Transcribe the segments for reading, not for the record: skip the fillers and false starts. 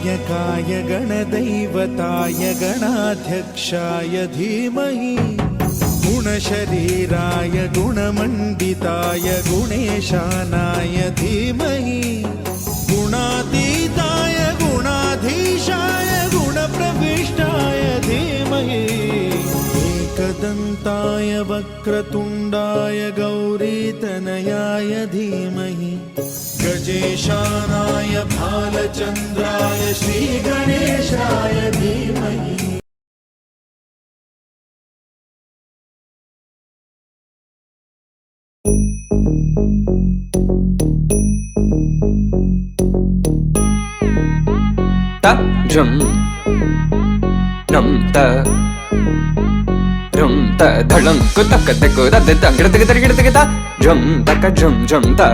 गणनायकाय गणदैवताय गणाध्यक्षाय धीमहि गुणशरीराय गुणमण्डिताय गुणेशानाय धीमहि गुणातीताय गुणाधीशाय गुणप्रविष्टाय धीमहि एकदन्ताय वक्रतुण्डाय गौरीतनयाय धीमहि गजेशानाय भालचन्द्राय श्रीगणेशाय धीमहि ta jum num ta rum ta dhalam ku tak de ku da de dang de de ta jum ta ka jum ta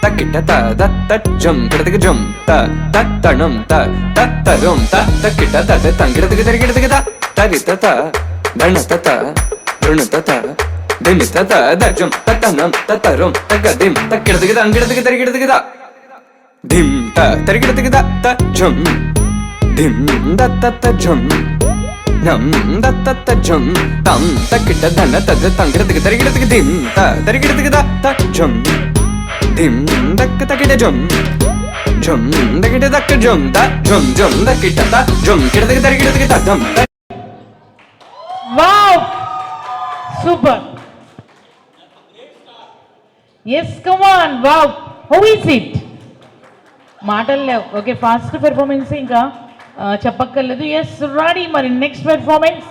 ta kita ta da ta jum de jum ta ta num ta rum ta kita ta de dang de ta ta ri ta dhan ta run ta dim ta da jum ta num ta rum ta ka dim ta kita de dang de ta dim ta tarigida ta jum dim da ta jum nam da ta jum tam ta kita dana ta tangirida tarigida dim ta tarigida ta jum dim da ta kita jum da kita da jum da jum da kita ta jum kita tarigida ta dum. Wow, super. Yes, come on. Wow, how is it? మాటలు లేవు. Okay, fast performance ఇంకా చెప్పక్కర్లేదు. Yes, ready. మరి next performance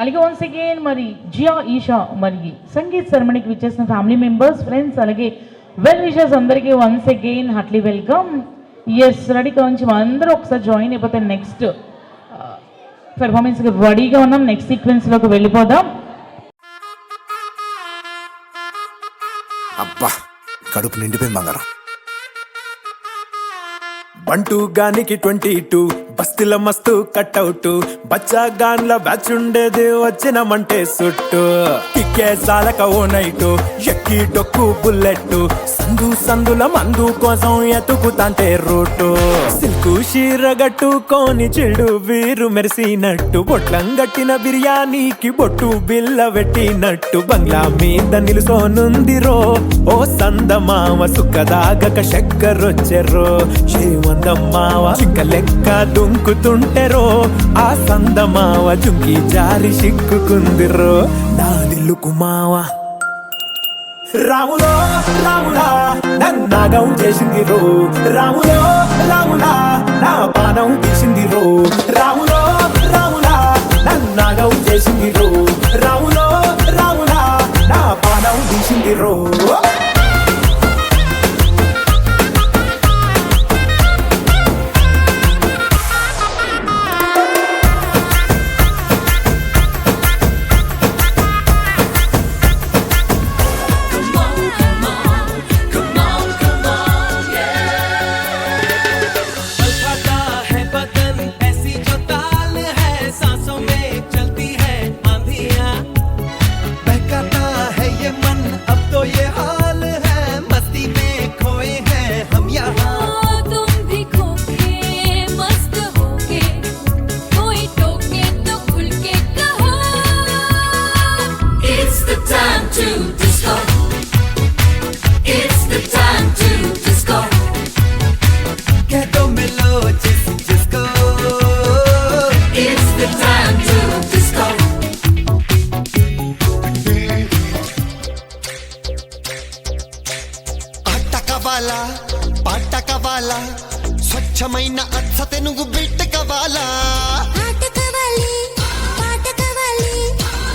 అలాగే once again మరి జియా ఈషా మరి సంగీత్ సెరమనీకి విచ్చేసిన ఫ్యామిలీ మెంబర్స్, ఫ్రెండ్స్, అలాగే వెల్ విషర్స్ అందరికీ once again heartly welcome. Yes, ready. కొంచెం అందరూ ఒకసారి జాయిన్ అయిపోతే నెక్స్ట్ పెర్ఫార్మెన్స్కి రెడీగా ఉన్నాం. నెక్స్ట్ సీక్వెన్స్లోకి వెళ్ళిపోదాం. అబ్బా, కడుపు నిండిపోయింది బంగారం. బంటూ గానికి 22 బస్తిల మస్తు కట్అవుట్, బచ్చా గాన్ల బ్యాచ్ ఉండేది వచ్చినమంటే సుట్టు, కిక్కే సాలక ఓ నైటు, ఎక్కి డొక్కు బుల్లెట్, సందుల మందు కోసం ఎతుకుతాంటే రూటు, సిల్కు షీరగట్టుకోని చెడు వీరు మెరిసినట్టు, బొట్లం గట్టిన బిర్యానీకి బొట్టు బిల్ల పెట్టినట్టు, బంగ్లా మీద నిలుసోనుందిరో ఓ సందమావ, సుక్కదాగక చక్కరొచ్చెర్రో శ్రీమందమ్మావ, చింక లెక్క దుంకుతుంటెరో ఆ సందమావ, జుంకి జారి సిక్కుకుందిరో నా దిల్లుకు మావ. రాములో రాములా నన్నాగం చేసిందిరో, రాములో రాములా నా పానం తీసిందిరో, రాములో రాములా నన్నాగం చేసిందిరో, రాములో రాములా నా పానం తీసిందిరో. పాట కావాలా, స్వచ్ఛమైన అచ్చ తెనుగు బిడ్డ కావాలా, ఆట కావాలి, పాట కావాలి,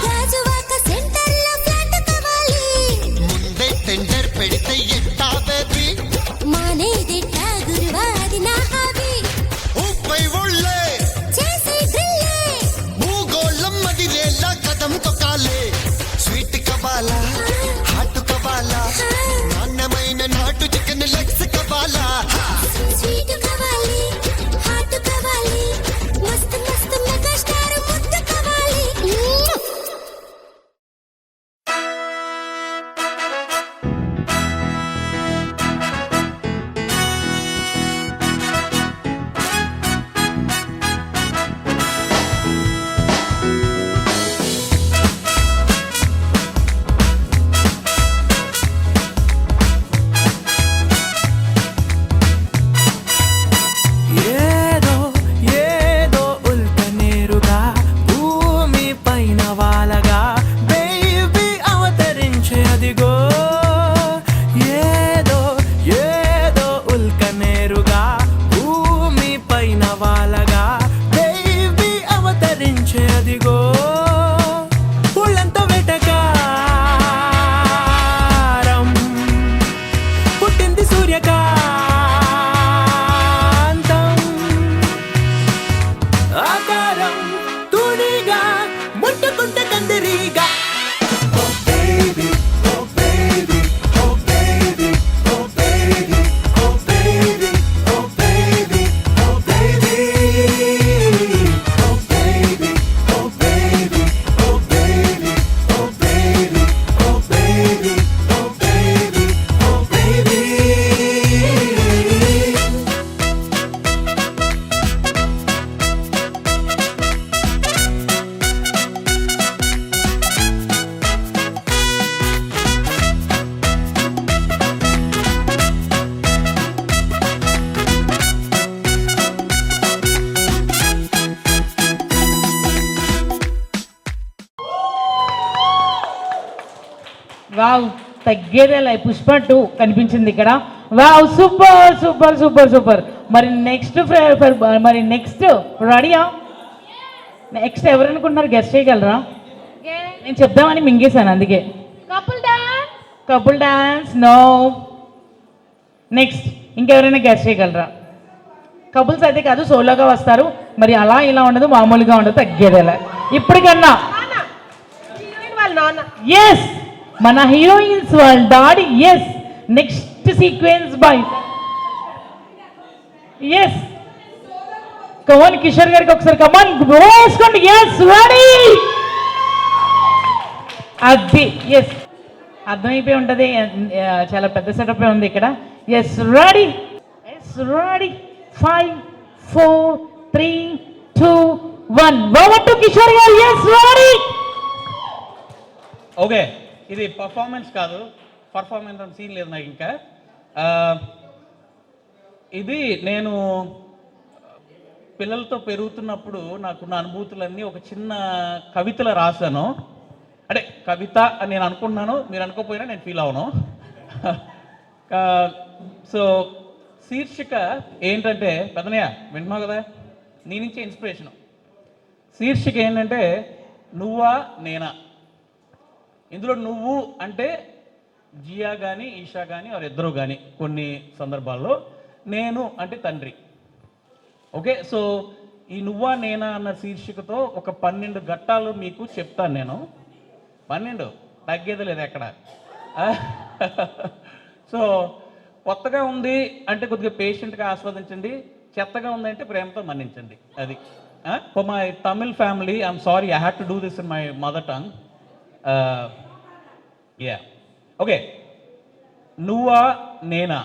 రాజువాక సెంటర్లో ఫ్లాట్ కావాలి, ముందే టెండర్ పెడితే ఎట్టా బేబీ, మానేదిట్టా గురువాది నా హాబీ, ఊపై ఒళ్ళే చేసే డ్రిల్లే, భూగోళం మదిరేలా కదం తొక్కాలే, స్వీట్ కావాలా, హాట్ కావాలా, నాణ్యమైన నాటు చికెన్ లెగ్స్ కావాలా, స్వీట్ కావాలి, హాట్ కావాలి, మస్తు వావ్, తగ్గేదేలా. పుష్ప 2 కనిపించింది ఇక్కడ. Wow, super super super super. మరి నెక్స్ట్ రెడీయా? నెక్స్ట్ ఎవరు అనుకుంటున్నారు? గెస్ట్ చేయగలరా? నేను చెప్దామని మింగేశాను అందుకే. Couple dance no. నెక్స్ట్ ఇంకెవరైనా గెస్ట్ చేయగలరా? కపుల్స్ అయితే కాదు, సోలోగా వస్తారు. మరి అలా ఇలా ఉండదు, మామూలుగా ఉండదు, తగ్గేదేలా. ఇప్పటికన్నా ఎస్, మన హీరోయిన్స్ వాళ్ళ daddy. Yes, next sequence by yes come on Kishore గారికి ఒకసారి కమాన్ వేసుకోండి. Yes ready. అది ఎస్ అర్థమైపోయి ఉంటుంది, చాలా పెద్ద సెటప్ ఉంది ఇక్కడ. Yes ready. Yes ready. 5 4 3 2 1 over to Kishore గారు. Yes ready. ఓకే, ఇది పర్ఫార్మెన్స్ కాదు, పర్ఫార్మెన్స్ అని సీన్ లేదు నాకు ఇంకా. ఇది నేను పిల్లలతో పెరుగుతున్నప్పుడు నాకున్న అనుభూతులన్నీ ఒక చిన్న కవితలో రాశాను. అంటే కవిత అని నేను అనుకుంటున్నాను, మీరు అనుకోపోయినా నేను ఫీల్ అవను. సో శీర్షిక ఏంటంటే, పెద్దనయ్య వింటున్నావు కదా, నీ నుంచే ఇన్స్పిరేషను. శీర్షిక ఏంటంటే నువ్వా నేనా. ఇందులో నువ్వు అంటే జియా కానీ ఈషా కానీ వారు ఇద్దరు కానీ కొన్ని సందర్భాల్లో, నేను అంటే తండ్రి. ఓకే, సో ఈ నువ్వా నేనా అన్న శీర్షికతో ఒక 12 ఘట్టాలు మీకు చెప్తాను నేను. 12 తగ్గేది లేదు ఎక్కడ. సో కొత్తగా ఉంది అంటే కొద్దిగా పేషెంట్గా ఆస్వాదించండి, చెత్తగా ఉందంటే ప్రేమతో మన్నించండి. అది for my Tamil family, I'm sorry, I had to do this in my mother tongue. Yeah okay, నువ్వా నేనా.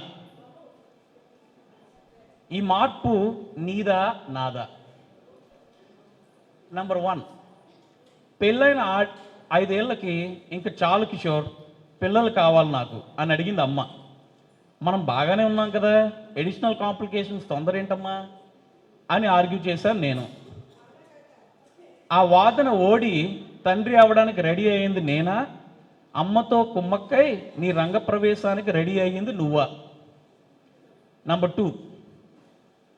ఈ మార్పు నీదా నాదా. నంబర్ 1, పెళ్ళైన 5 ఏళ్ళకి ఇంకా చాలు కిషోర్, పిల్లలు కావాలి నాకు అని అడిగింది అమ్మ. మనం బాగానే ఉన్నాం కదా, ఎడిషనల్ కాంప్లికేషన్స్ తొందర ఏంటమ్మా అని ఆర్గ్యూ చేశాను నేను. ఆ వాదన ఓడి తండ్రి అవ్వడానికి రెడీ అయ్యింది నేనా, అమ్మతో కుమ్మక్కై నీ రంగప్రవేశానికి రెడీ అయ్యింది నువ్వా. నంబర్ 2,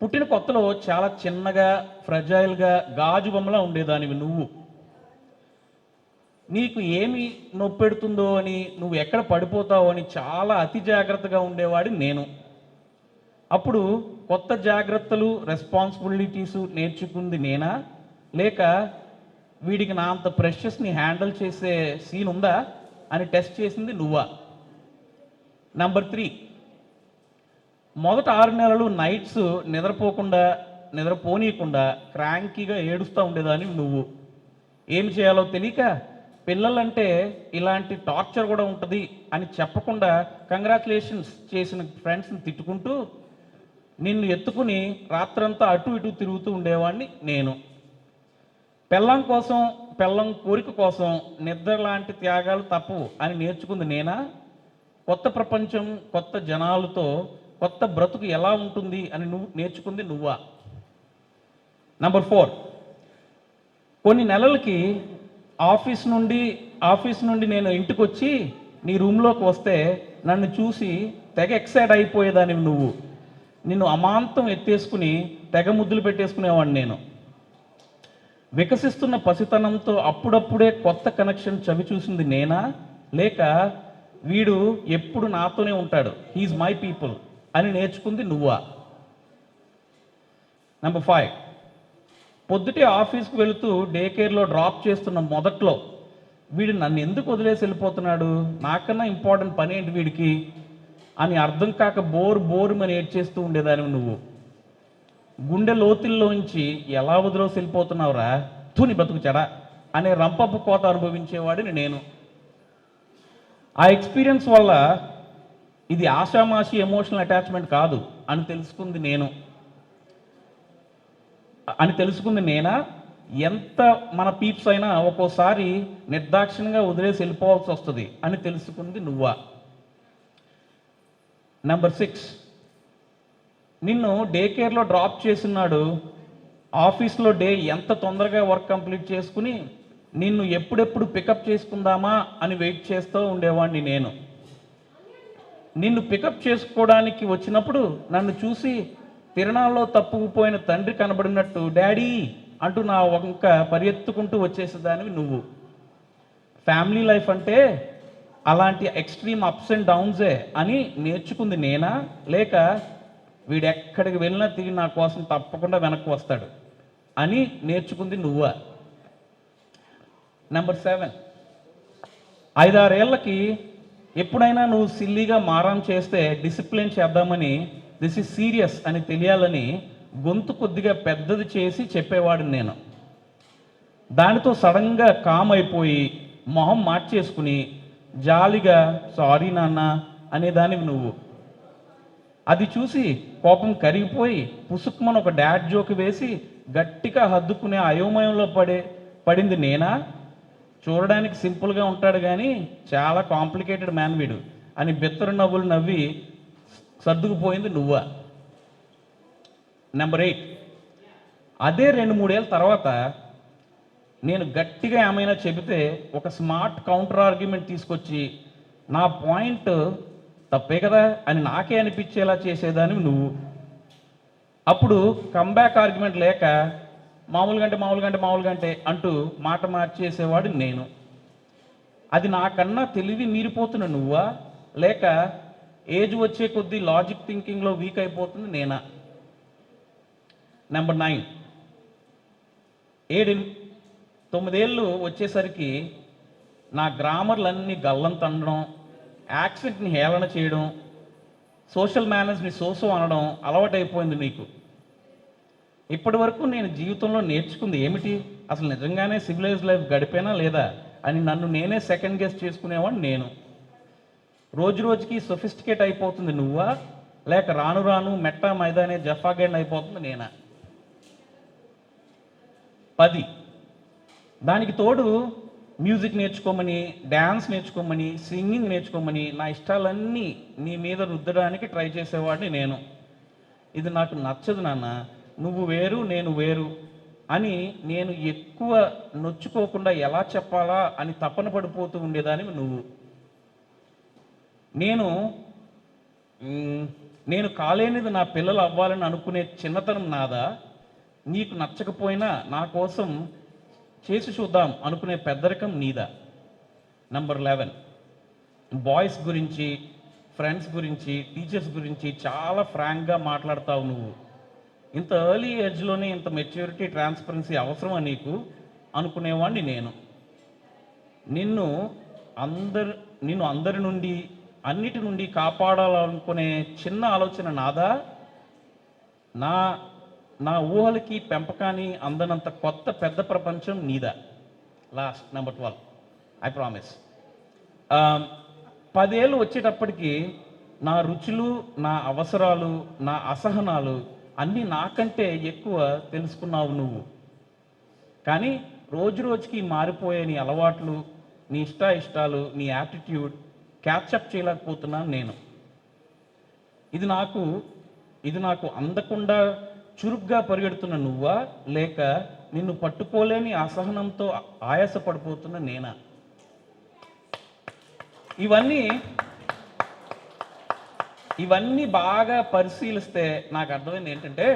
పుట్టిన కొత్తలో చాలా చిన్నగా ఫ్రెజైల్గా గాజు బొమ్మలా ఉండేదానివి నువ్వు. నీకు ఏమి నొప్పెడుతుందో అని, నువ్వు ఎక్కడ పడిపోతావో అని చాలా అతి జాగ్రత్తగా ఉండేవాడి నేను. అప్పుడు కొత్త జాగ్రత్తలు, రెస్పాన్సిబిలిటీస్ నేర్చుకుంది నేనా, లేక వీడికి నా అంత ప్రెషస్ని హ్యాండిల్ చేసే సీన్ ఉందా అని టెస్ట్ చేసింది నువ్వా. నంబర్ 3, మొదట 6 నెలలు నైట్స్ నిద్రపోనీయకుండా క్రాంకీగా ఏడుస్తూ ఉండేదాన్ని నువ్వు. ఏమి చేయాలో తెలియక, పిల్లలంటే ఇలాంటి టార్చర్ కూడా ఉంటుంది అని చెప్పకుండా కంగ్రాచులేషన్స్ చేసిన ఫ్రెండ్స్ని తిట్టుకుంటూ నిన్ను ఎత్తుకుని రాత్రంతా అటు ఇటు తిరుగుతూ ఉండేవాడిని నేను. పెళ్ళం కోసం, పెళ్ళం కోరిక కోసం నిద్ర లాంటి త్యాగాలు తప్పవు అని నేర్చుకుంది నేనా, కొత్త ప్రపంచం కొత్త జనాలతో కొత్త బ్రతుకు ఎలా ఉంటుంది అని నేర్చుకుంది నువ్వా. నంబర్ 4, కొన్ని నెలలకి ఆఫీస్ నుండి నేను ఇంటికి వచ్చి నీ రూమ్లోకి వస్తే నన్ను చూసి తెగ ఎక్సైట్ అయిపోయేదానివి నువ్వు. నిన్ను అమాంతం ఎత్తేసుకుని తెగ ముద్దులు పెట్టేసుకునేవాడిని నేను. వికసిస్తున్న పసితనంతో అప్పుడప్పుడే కొత్త కనెక్షన్ చవి చూసింది నేనా, లేక వీడు ఎప్పుడు నాతోనే ఉంటాడు, హీఈస్ మై పీపుల్ అని నేర్చుకుంది నువ్వా. నంబర్ 5, పొద్దుటే ఆఫీస్కి వెళుతూ డే కేర్లో డ్రాప్ చేస్తున్న మొదట్లో వీడు నన్ను ఎందుకు వదిలేసి వెళ్ళిపోతున్నాడు, నాకన్నా ఇంపార్టెంట్ పని ఏంటి వీడికి అని అర్థం కాక బోరుమని ఏడ్చేస్తూ ఉండేదానివి నువ్వు. గుండె లోతుల్లోంచి ఎలా వదిలేసి వెళ్ళిపోతున్నావురా, తూని బతుకు చెడ అనే రంపపు కోత అనుభవించేవాడిని నేను. ఆ ఎక్స్పీరియన్స్ వల్ల ఇది ఆషామాషి ఎమోషనల్ అటాచ్మెంట్ కాదు అని తెలుసుకుంది నేనా, ఎంత మన పీప్స్ అయినా ఒక్కోసారి నిర్దాక్షిణ్యంగా వదిలేసి వెళ్ళిపోవాల్సి వస్తుంది అని తెలుసుకుంది నువ్వా. నంబర్ 6, నిన్ను డే కేర్లో డ్రాప్ చేస్తున్నాడు, ఆఫీస్లో డే ఎంత తొందరగా వర్క్ కంప్లీట్ చేసుకుని నిన్ను ఎప్పుడెప్పుడు పికప్ చేసుకుందామా అని వెయిట్ చేస్తూ ఉండేవాడిని నేను. నిన్ను పికప్ చేసుకోవడానికి వచ్చినప్పుడు నన్ను చూసి తిరణాల్లో తప్పుకుపోయిన తండ్రి కనబడినట్టు డాడీ అంటూ నా వంక పరిగెత్తుకుంటూ వచ్చేసేదానివి నువ్వు. ఫ్యామిలీ లైఫ్ అంటే అలాంటి ఎక్స్ట్రీమ్ అప్స్ అండ్ డౌన్సే అని నేర్చుకుంది నేనా, లేక వీడెక్కడికి వెళ్ళినా తిరిగి నా కోసం తప్పకుండా వెనక్కి వస్తాడు అని నేర్చుకుంది నువ్వా? నెంబర్ 7, 5-6 ఏళ్ళకి ఎప్పుడైనా నువ్వు సిల్లీగా మారం చేస్తే డిసిప్లిన్ చేద్దామని దిస్ ఈజ్ సీరియస్ అని తెలియాలని గొంతు కొద్దిగా పెద్దది చేసి చెప్పేవాడు నేను. దానితో సడన్గా కామ్ అయిపోయి మొహం మార్చేసుకుని జాలిగా సారీ నాన్న అనేదానివి నువ్వు. అది చూసి కోపం కరిగిపోయి పుసుక్కుమని ఒక డాడ్ జోక్ వేసి గట్టిగా హద్దుకునే అయోమయంలో పడింది నేనా? చూడడానికి సింపుల్గా ఉంటాడు కానీ చాలా కాంప్లికేటెడ్ మ్యాన్ వీడు అని బెత్తరు నవ్వులు నవ్వి సర్దుకుపోయింది నువ్వా? నెంబర్ 8, అదే 2-3 ఏళ్ళ తర్వాత నేను గట్టిగా ఏమైనా చెబితే ఒక స్మార్ట్ కౌంటర్ ఆర్గ్యుమెంట్ తీసుకొచ్చి నా పాయింట్ తప్పే కదా అని నాకే అనిపించేలా చేసేదానివి నువ్వు. అప్పుడు కంబ్యాక్ ఆర్గ్యుమెంట్ లేక మామూలుగా అంటే అంటూ మాట మార్చేసేవాడు నేను. అది నాకన్నా తెలివి మీరిపోతున్న నువ్వా, లేక ఏజ్ వచ్చే కొద్దీ లాజిక్ థింకింగ్లో వీక్ అయిపోతుంది నేనా? నెంబర్ 9, 9 ఏళ్ళు వచ్చేసరికి నా గ్రామర్లన్నీ గల్లం తండడం, యాక్సెంట్ని హేళన చేయడం, సోషల్ మేనర్స్ని సోసో అనడం అలవాటైపోయింది నీకు. ఇప్పటి వరకు నేను జీవితంలో నేర్చుకుంది ఏమిటి, అసలు నిజంగానే సివిలైజ్ లైఫ్ గడిపేనా లేదా అని నన్ను నేనే సెకండ్ గెస్ చేసుకునేవాడిని నేను. రోజు రోజుకి సొఫిస్టికేట్ అయిపోతుంది నువ్వా, లేక రాను రాను మెట్టా మైదానే జఫాగైండ్ అయిపోతుంది నేనా? 10, దానికి తోడు మ్యూజిక్ నేర్చుకోమని, డ్యాన్స్ నేర్చుకోమని, సింగింగ్ నేర్చుకోమని నా ఇష్టాలన్నీ నీ మీద రుద్దడానికి ట్రై చేసేవాడిని నేను. ఇది నాకు నచ్చదు నాన్న, నువ్వు వేరు నేను వేరు అని నేను ఎక్కువ నొచ్చుకోకుండా ఎలా చెప్పాలా అని తపన పడిపోతూ ఉండేదానివి నువ్వు. నేను కాలేనిది నా పిల్లలు అవ్వాలని అనుకునే చిన్నతనం నాదా, నీకు నచ్చకపోయినా నా కోసం చేసి చూద్దాం అనుకునే పెద్దరికం నీదా? నెంబర్ 11, బాయ్స్ గురించి, ఫ్రెండ్స్ గురించి, టీచర్స్ గురించి చాలా ఫ్రాంక్గా మాట్లాడతావు నువ్వు. ఇంత ఎర్లీ ఏజ్లోనే ఇంత మెచ్యూరిటీ, ట్రాన్స్పరెన్సీ అవసరమా నీకు అనుకునేవాడిని నేను. నిన్ను అందరి నుండి అన్నిటి నుండి కాపాడాలనుకునే చిన్న ఆలోచన నాదా? నా ఊహలకి పెంపకాన్ని అందనంత కొత్త పెద్ద ప్రపంచం నీదా? Last number 12, I promise. 10 ఏళ్ళు వచ్చేటప్పటికి నా రుచులు, నా అవసరాలు, నా అసహనాలు అన్నీ నాకంటే ఎక్కువ తెలుసుకున్నావు నువ్వు. కానీ రోజు రోజుకి మారిపోయే నీ అలవాట్లు, నీ ఇష్టాలు, నీ యాటిట్యూడ్ క్యాచప్ చేయలేకపోతున్నాను నేను. ఇది నాకు అందకుండా చురుగ్గా పరిగెడుతున్న నువ్వా, లేక నిన్ను పట్టుకోలేని అసహనంతో ఆయాసపడిపోతున్న నేనా? ఇవన్నీ బాగా పరిశీలిస్తే నాకు అర్థమైంది ఏంటంటే,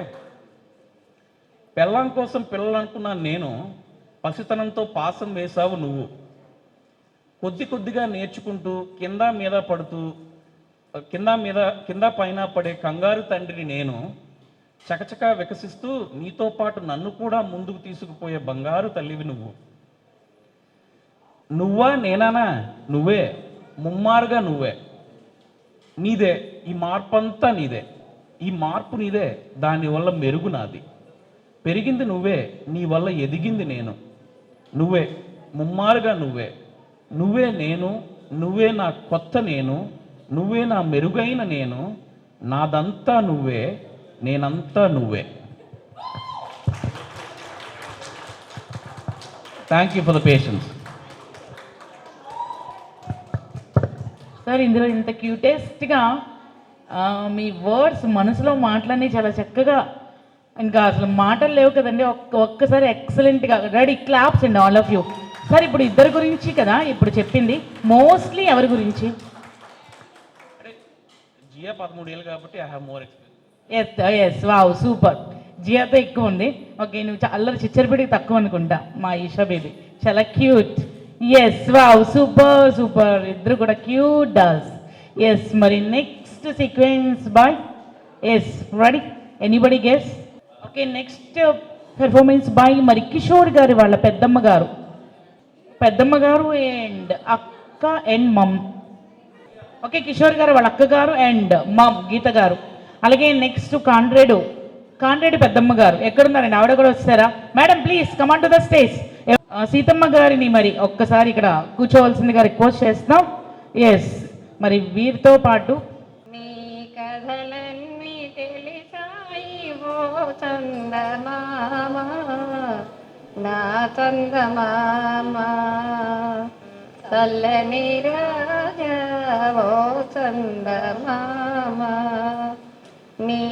పెళ్ళాం కోసం పిల్లలు అనుకున్నాను నేను, పసితనంతో పాసం వేశావు నువ్వు. కొద్దిగా నేర్చుకుంటూ కింద పైన పడే కంగారు తండ్రిని నేను. చకచకా వికసిస్తూ నీతో పాటు నన్ను కూడా ముందుకు తీసుకుపోయే బంగారు తల్లివి నువ్వు. నువ్వా నేనానా? నువ్వే, ముమ్మారుగా నువ్వే. నీదే ఈ మార్పు అంతా, నీదే ఈ మార్పు, నీదే దానివల్ల మెరుగు నాది. పెరిగింది నువ్వే, నీ వల్ల ఎదిగింది నేను. నువ్వే ముమ్మారుగా నువ్వే నేను, నువ్వే నా కొత్త నేను, నువ్వే నా మెరుగైన నేను. నాదంతా నువ్వే, నేనంతా నువ్వే. Thank you for the patience. Sir, ఇందులో ఇంత క్యూటెస్ట్గా మీ వర్డ్స్ మనసులో మాటలన్నీ చాలా చక్కగా, ఇంకా అసలు మాటలు లేవు కదండి. ఒక్కసారి ఎక్సలెంట్గా రెడీ క్లాప్స్ అండి ఆల్ ఆఫ్ యూ. సార్ ఇప్పుడు ఇద్దరు గురించి కదా ఇప్పుడు చెప్పింది, మోస్ట్లీ ఎవరి గురించి? జియా 13 ఏళ్ళు కాబట్టి I have more experience. Yes wow super. జియాతో ఎక్కువ ఉంది. ఓకే, నువ్వు అల్లరి చిచ్చరపిడికి తక్కువ అనుకుంటా మా ఈషా బేబీ, చాలా cute. Yes wow super super, ఇద్దరు కూడా క్యూట్ డాల్స్. ఎస్ మరి next sequence boy. Yes ready, anybody guess? Okay next performance bye మరి కిషోర్ గారి వాళ్ళ పెద్దమ్మ గారు అండ్ అక్క అండ్ మమ్. ఓకే కిషోర్ గారు వాళ్ళ అక్క గారు అండ్ మమ్ గీత గారు. అలాగే నెక్స్ట్ కాండ్రేడు పెద్దమ్మ గారు ఎక్కడున్నారండి? ఆవిడ కూడా వస్తారా? Madam please come on to the stage. Seethamma గారిని మరి ఒక్కసారి ఇక్కడ కూర్చోవలసిందిగా రిక్వెస్ట్ చేస్తున్నాం. ఎస్ మరి వీరితో పాటు నీ కథలన్నీ తెలిసాయి ఓ చందమామ, నా చందమామ, చల్లని రాజా ఓ చందమామ, నీ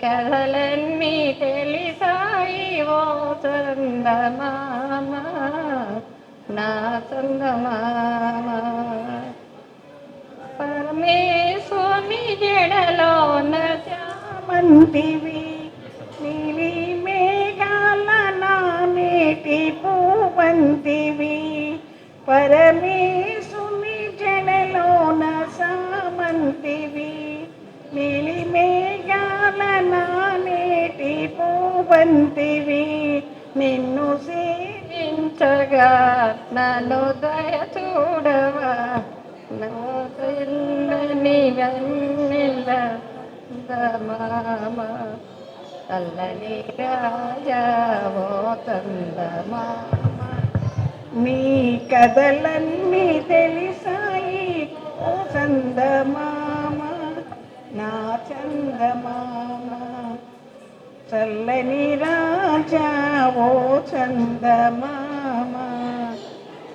కథలన్నీ తెలిసాయి ఓ చందమామ, నా చందమామ, పరమేశ్వరి జడలోన చామంతివి, నీలి మేఘాల నానేటి పూవంతివి, పరమేశ్వరి జడలోన సామంతివి, నీలి మేఘాల నానేటి పూవంతివి, నిన్ను సేవించగా నన్ను దయ చూడవా, నల్లని వెన్నెల చందమామ, చల్లని రాజా ఓ చందమామ, నీ కథలన్నీ తెలిసాయి ఓ చందమామ, నా చందమామ, చల్లని రాజా ఓ చందమామ,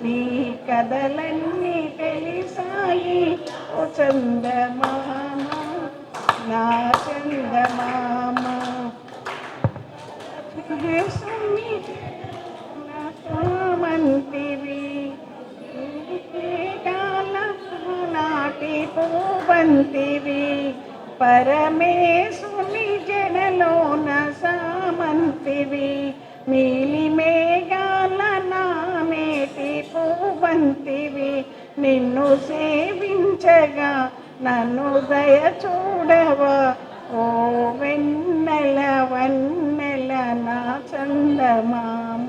నీ కథలన్నీ తెలిసాయి ఓ చందమామ, నా చందమామ, సామంతివి, నాటి పూవంతివి, పరమేశుని జడలోన సామంతివి, నీలి మేఘాల నానేటి పూవంతివి, నిన్ను సేవించగా నన్ను దయ చూడవా, ఓ వెన్నెల వన్నెల నా చందమామ,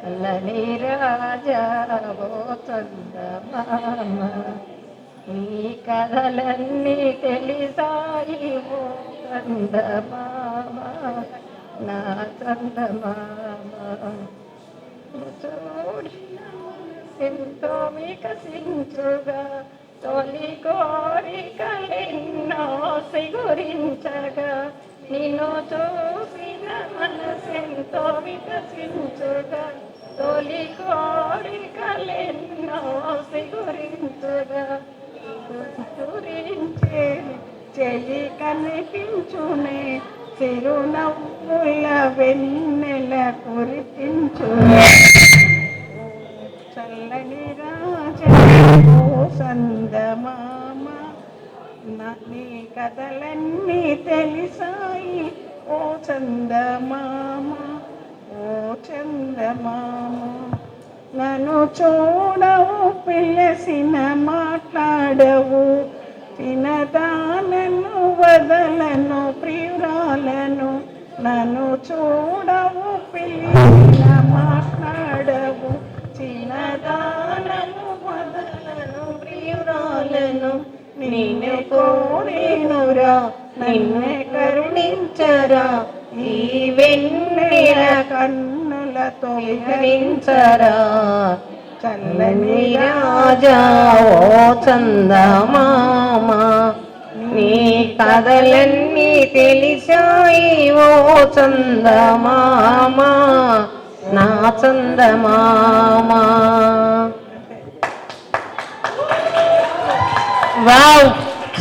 చల్లని రాజా ఓ చందమామ, నీ కథలన్నీ తెలిసాయి ఓ చందమామ, నా చందమామ, ఎంతో వికసించుగా తొలి కోరికలెన్నో సిగురించగా, నిన్ను చూసిన మనసెంతో వికసించుగా, తొలి కోరికలెన్నో సిగురించగా, గురించే చెయ్యి కనిపించునే, చిరునవ్వుల వెన్నెల కురిపించునే, చల్లని రాజా ఓ చందమామ, నీ కథలన్నీ తెలిసాయి ఓ చందమామ, ఓ చందమామ, నన్ను చూడవు పిలసిన మాట్లాడవు, తినదానను వదలను ప్రియురాలను, నన్ను చూడవు పిలిచిన మాట్లాడవు, చిన్నదానము వదలను ప్రియురాలను, నిన్ను కోరేనురా నిన్నే కరుణించరా, ఈ వెన్నెల కన్నులతో విహరించరా, చల్లని రాజా ఓ చందమామ, నీ కథలన్నీ తెలిసాయి ఓ చందమామ, నా చందమామ. Wow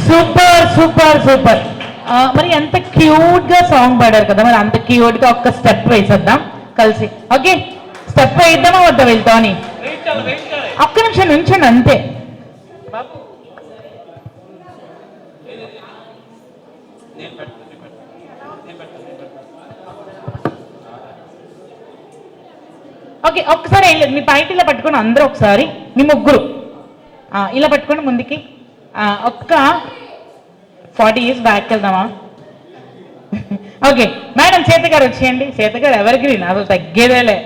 super super super. మరి ఎంత క్యూట్ గా సాంగ్ పాడారు కదా, మరి అంత క్యూట్ గా ఒక్క స్టెప్ వేసేద్దాం కలిసి. ఓకే స్టెప్ వేద్దామా వద్దా వెళ్తామని? ఒక్క నిమిషం నుంచండి అంతే. ఓకే, ఒక్కసారి ఏం లేదు, మీ పైకి ఇలా పట్టుకొని అందరూ ఒకసారి, మీ ముగ్గురు ఇలా పట్టుకొని ముందుకి ఒక్క 40 years బ్యాక్ వెళ్దామా? ఓకే మేడం, సీత గారు వచ్చేయండి. సీత గారు ఎవర్ గ్రీన్, అసలు తగ్గేదేలే.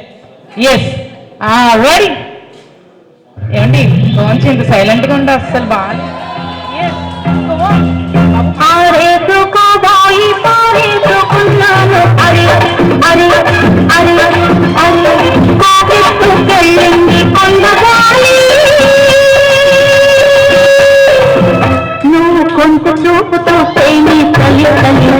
Yes ready. ఏమండి కొంచెం ఇంత సైలెంట్గా ఉంటే అసలు బాగా. నువ్వు కొంత చూపుతో తేని తల్లి తల్లి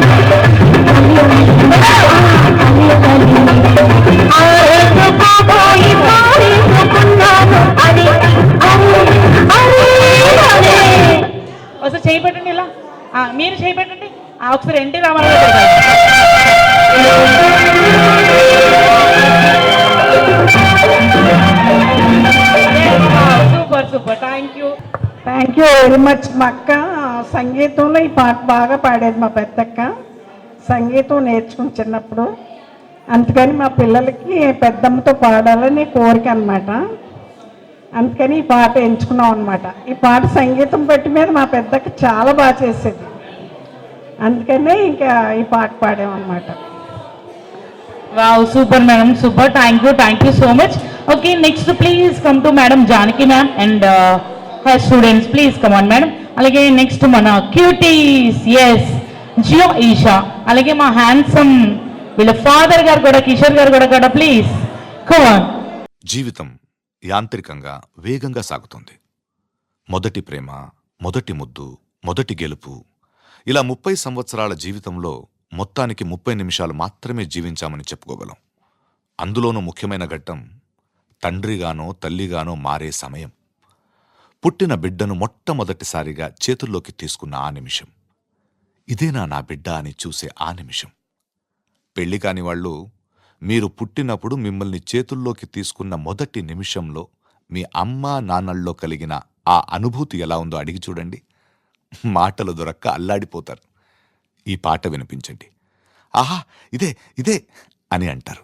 ఒకసారి చేయి పెట్టండి ఇలా, మీరు చేయి పెట్టండి. ఒకసారి ఎన్టీ రామారావు గారు. Super super, thank you very much. మా అక్క సంగీతంలో ఈ పాట బాగా పాడేది, మా పెద్దక్క. సంగీతం నేర్చుకుని చిన్నప్పుడు, అందుకని మా పిల్లలకి పెద్దమ్మతో పాడాలని కోరిక అనమాట. అందుకని ఈ పాట ఎంచుకున్నాం అనమాట. ఈ పాట సంగీతం బట్టి మీద మా పెద్దక్క చాలా బాగా చేసేది, అందుకనే ఇంకా ఈ పాట పాడామన్నమాట. Wow, super madam, super. Thank you so much. Okay, next please come to madam Janaki ma'am and her students, please come on madam. అలాగే నెక్స్ట్ మన క్యూటీస్, ఎస్ జియో ఈషా, అలాగే మా హ్యాండ్సమ్ వీళ్ళ ఫాదర్ గారు కూడా, కిషోర్ గారు కూడా ప్లీజ్ కమ్ ఆన్. జీవితం యాంత్రికంగా వేగంగా సాగుతుంది. మొదటి ప్రేమ, మొదటి ముద్దు, మొదటి గెలుపు, ఇలా 30 సంవత్సరాల జీవితంలో మొత్తానికి 30 నిమిషాలు మాత్రమే జీవించామని చెప్పుకోగలం. అందులోనూ ముఖ్యమైన ఘట్టం తండ్రిగానో తల్లిగానో మారే సమయం. పుట్టిన బిడ్డను మొట్టమొదటిసారిగా చేతుల్లోకి తీసుకున్న ఆ నిమిషం. ఇదేనా నా బిడ్డ అని చూసే ఆ నిమిషం. పెళ్లి కాని వాళ్ళు మీరు పుట్టినప్పుడు మిమ్మల్ని చేతుల్లోకి తీసుకున్న మొదటి నిమిషంలో మీ అమ్మా నాన్నల్లో కలిగిన ఆ అనుభూతి ఎలా ఉందో అడిగి చూడండి. మాటలు దొరక్క అల్లాడిపోతారు. ఈ పాట వినిపించండి. ఆహా, ఇదే ఇదే అని అంటారు.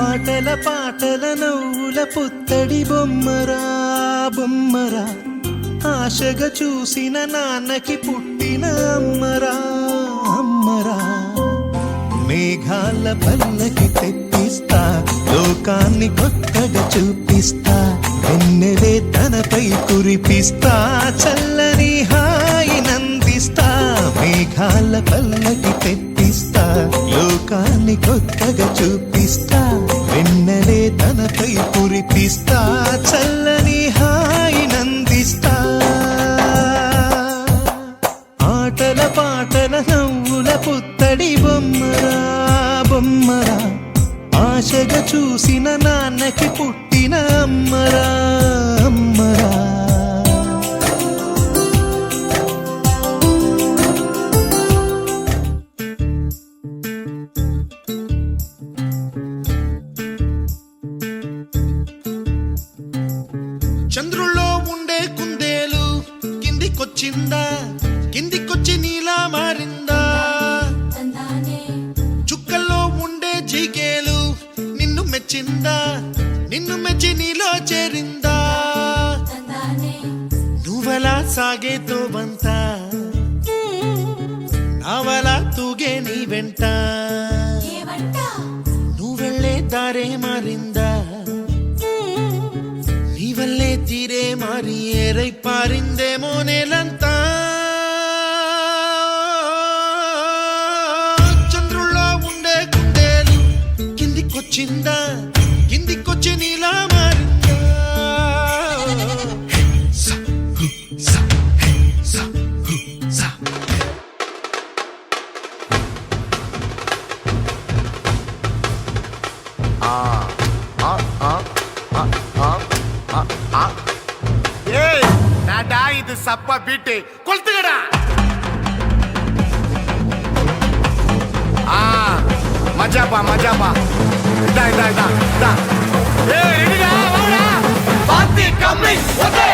ఆటల పాటల నవ్వుల పుత్తడి బొమ్మరా బొమ్మరా, ఆశగా చూసిన నాన్నకి పుట్టిన అమ్మరా అమ్మరా. మేఘాల పల్లకి తెప్పిస్తా, లోకాన్ని కొత్తగా చూపిస్తా, వెన్నెలే తనపై కురిపిస్తా, చల్లని హాయి నందిస్తా. మేఘాల పల్లకి తెప్పిస్తా, లోకాన్ని కొత్తగా చూపిస్తా, వెన్నెలే తనపై కురిపిస్తా, చల్లని హాయి నందిస్తా. ఆటల పాటల నవ్వుల పుత్తడి బొమ్మరా బొమ్మరా, ఆశగా చూసిన నాన్నకి పుట్టిన అమ్మరా అమ్మరా. చంద్రుల్లో ఉండే కుందేలు కిందికొచ్చిందా, కిందికొచ్చి నీలా మారిందా. చుక్కల్లో ఉండే జీకేలు నిన్ను మెచ్చిందా, నిన్ను మెచ్చి నీలో చేరిందా. నువ్వలా సాగేతో బంత, నావలా తూగే నీ వెంట. నువ్వెళ్ళే దారే మారిందా, నీ వల్లే తీరే మారి ఏరై పారిందేమో నేలంతా. చంద్రుల్లో ఉండే కుందేలు కిందికొచ్చిందా, కిందికొచ్చి నీలా మారిందా. సా, హు, సా, హే, సా, హు, సా. సప్ప బీటి కొల్తుగడా మజాపా మజాపా దా దా దా దా ఏ రెడీగా వాడా party coming okay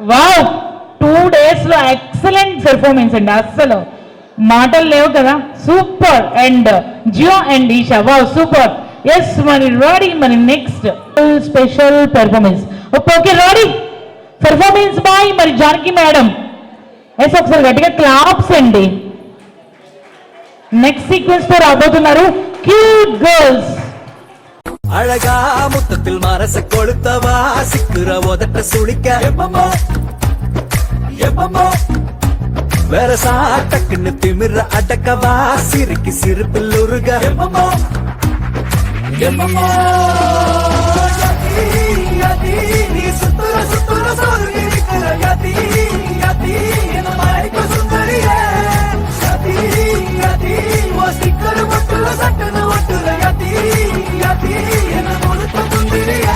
wow 2 days లో ఎక్సలెంట్ పెర్ఫార్మెన్స్ అండి, అస్సలు మాటలు లేవు కదా. Super. And Jio and Esha wow super. Yes మరి రెడీ, మరి next special performance. Okay ready, performance bye మరి జానకి మేడం. ఎస్ ఒకసారి గట్టిగా క్లాప్స్ అండి. నెక్స్ట్ సీక్వెన్స్ తో రాబోతున్నారు క్యూట్ గర్ల్స్. அழகா முத்தத்தில் மனச கொளுத்தவா சிக்குற உதட்ட சுளிக்க எப்பமோ எப்பமோ வேற சாட்டக்குன்னு திமிர அடக்கவா சிரிக்கு சிரிப்பில் உருக எப்பமோ எப்பமோ நீ சுத்துற சுத்துற சோறு இருக்கிற யதி யதி என்ன மாய்க்கு சுந்தரிய யதி யதி ஓ ஸ்டிக்கர் மட்டுல சட்டன ஒட்டுற யதி யதி என்ன முழுக்க சுந்தரிய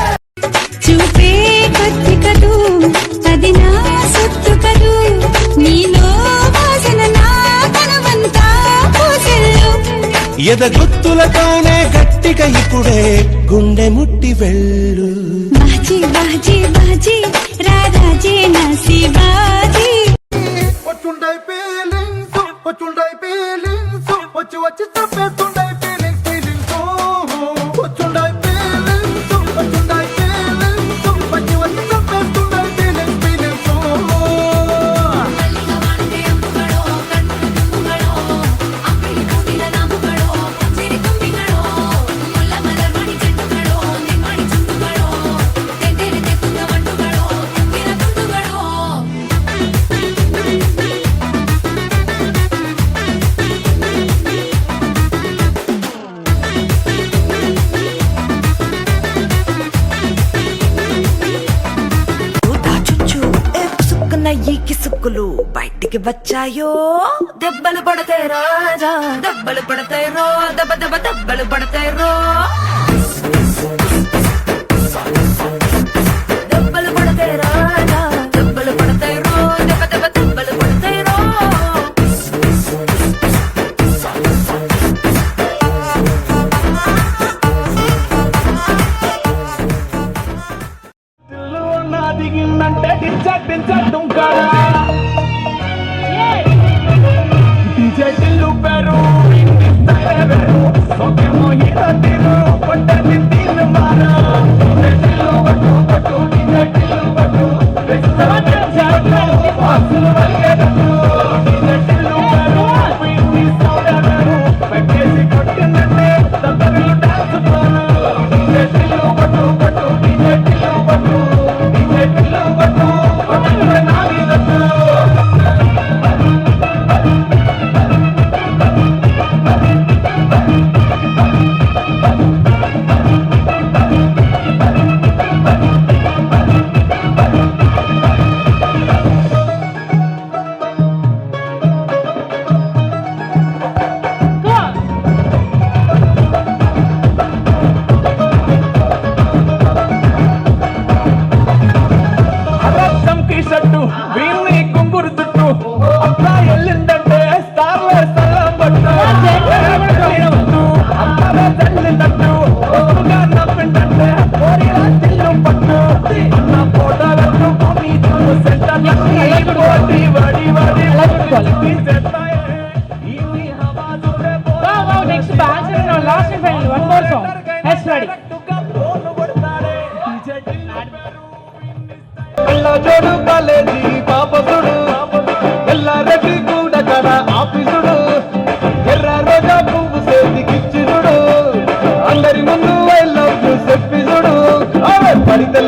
చూపే కొద్ది కదు అది నా సొత్తు కదు నీలో వాసన నా తనవంతా పూసెల్లు ఎదగొత్తులతోనే గట్టిగా ఇప్పుడే గుండె ముట్టి వెళ్ళు బాజీ బాజీ బాజీ రారాజే నా శివాజీ వచ్చుండై ఫీలింగ్స్ వచ్చి వచ్చి తప్పేస్తుండై ఫీలింగ్స్ వచ్చుండై ఫీలింగ్స్ వచ్చి వచ్చి తప్పేస్తుండై ఫీలింగ్స్ ఈ కిసుక్కులు బయటికి వచ్చాయో దెబ్బలు పడతాయి రాజా దెబ్బలు పడతాయి రో దెబ్బ దెబ్బ దెబ్బలు పడతాయి రో దెబ్బలు పడతాయి రాజా దెబ్బలు పడతాయి రో దెబ్బ దెబ్బ దెబ్బలు పడతాయి రో దిగిందంటే టిల్లు పేరు Next batch and last and final one more song. Let's ready. జోడు కాలేజీ పాప సుడు ఎల్లారెడ్డి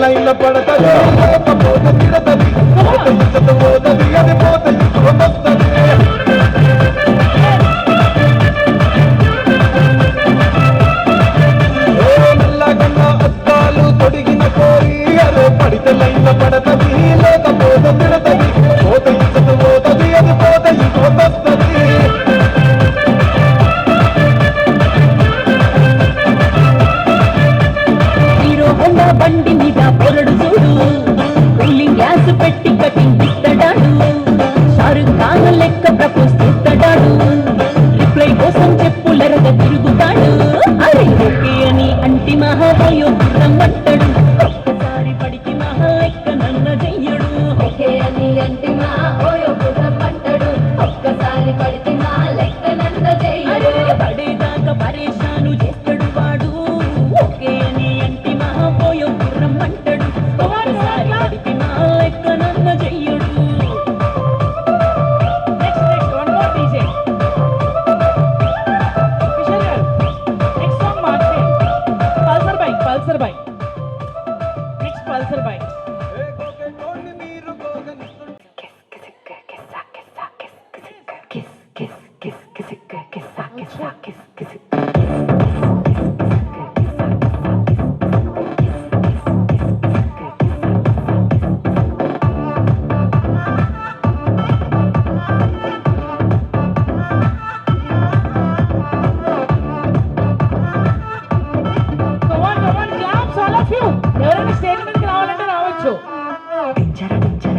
లైన్ల పడతది లేకపోతే తిడతది ఇచ్చత పోతది అది పోతే వస్తది నల్లగన్న అద్దాలు తొడిగిన కోరి అరే పడితే లైన్ల పడతది లేకపోతే తిడతది పోతే ఇచ్చత పోతది అది పోతే వస్తది హీరో హోండా బండి మీద పొరడు చూడు కూలింగ్ గ్యాస్ పెట్టి కటింగ్ ఇస్తాడాడు షారుఖ్ ఖాన్ లెక్క ప్రపోజ్ చేస్తాడాడు రిప్లై కోసం చెప్పులరగ తిరుగుతాడు అరే ఓకే అని అంటి మహావయో రమ్మంటాడు ఒక్కసారి పడికి మహా లెక్క నన్న చెయ్యడు ఓకే అని అంటి మహావయో రమ్మంటాడు ఒక్కసారి పడికి మా లెక్క నన్న చెయ్యడు పడేదాకా పరేషాను చేస్తాడు వాడు ఓకే అని అంటి మహావయో రమ్మంటాడు ఒక్కసారి పడికి మా లెక్క నన్న చెయ్యడు. Next one more DJ Kishore గారు నెక్స్ట్ సాంగ్ మార్చే Pulsar bike next Pulsar bike claps all of you. ఎవరైనా స్టేజ్ మీదకి రావాలంటే రావచ్చు.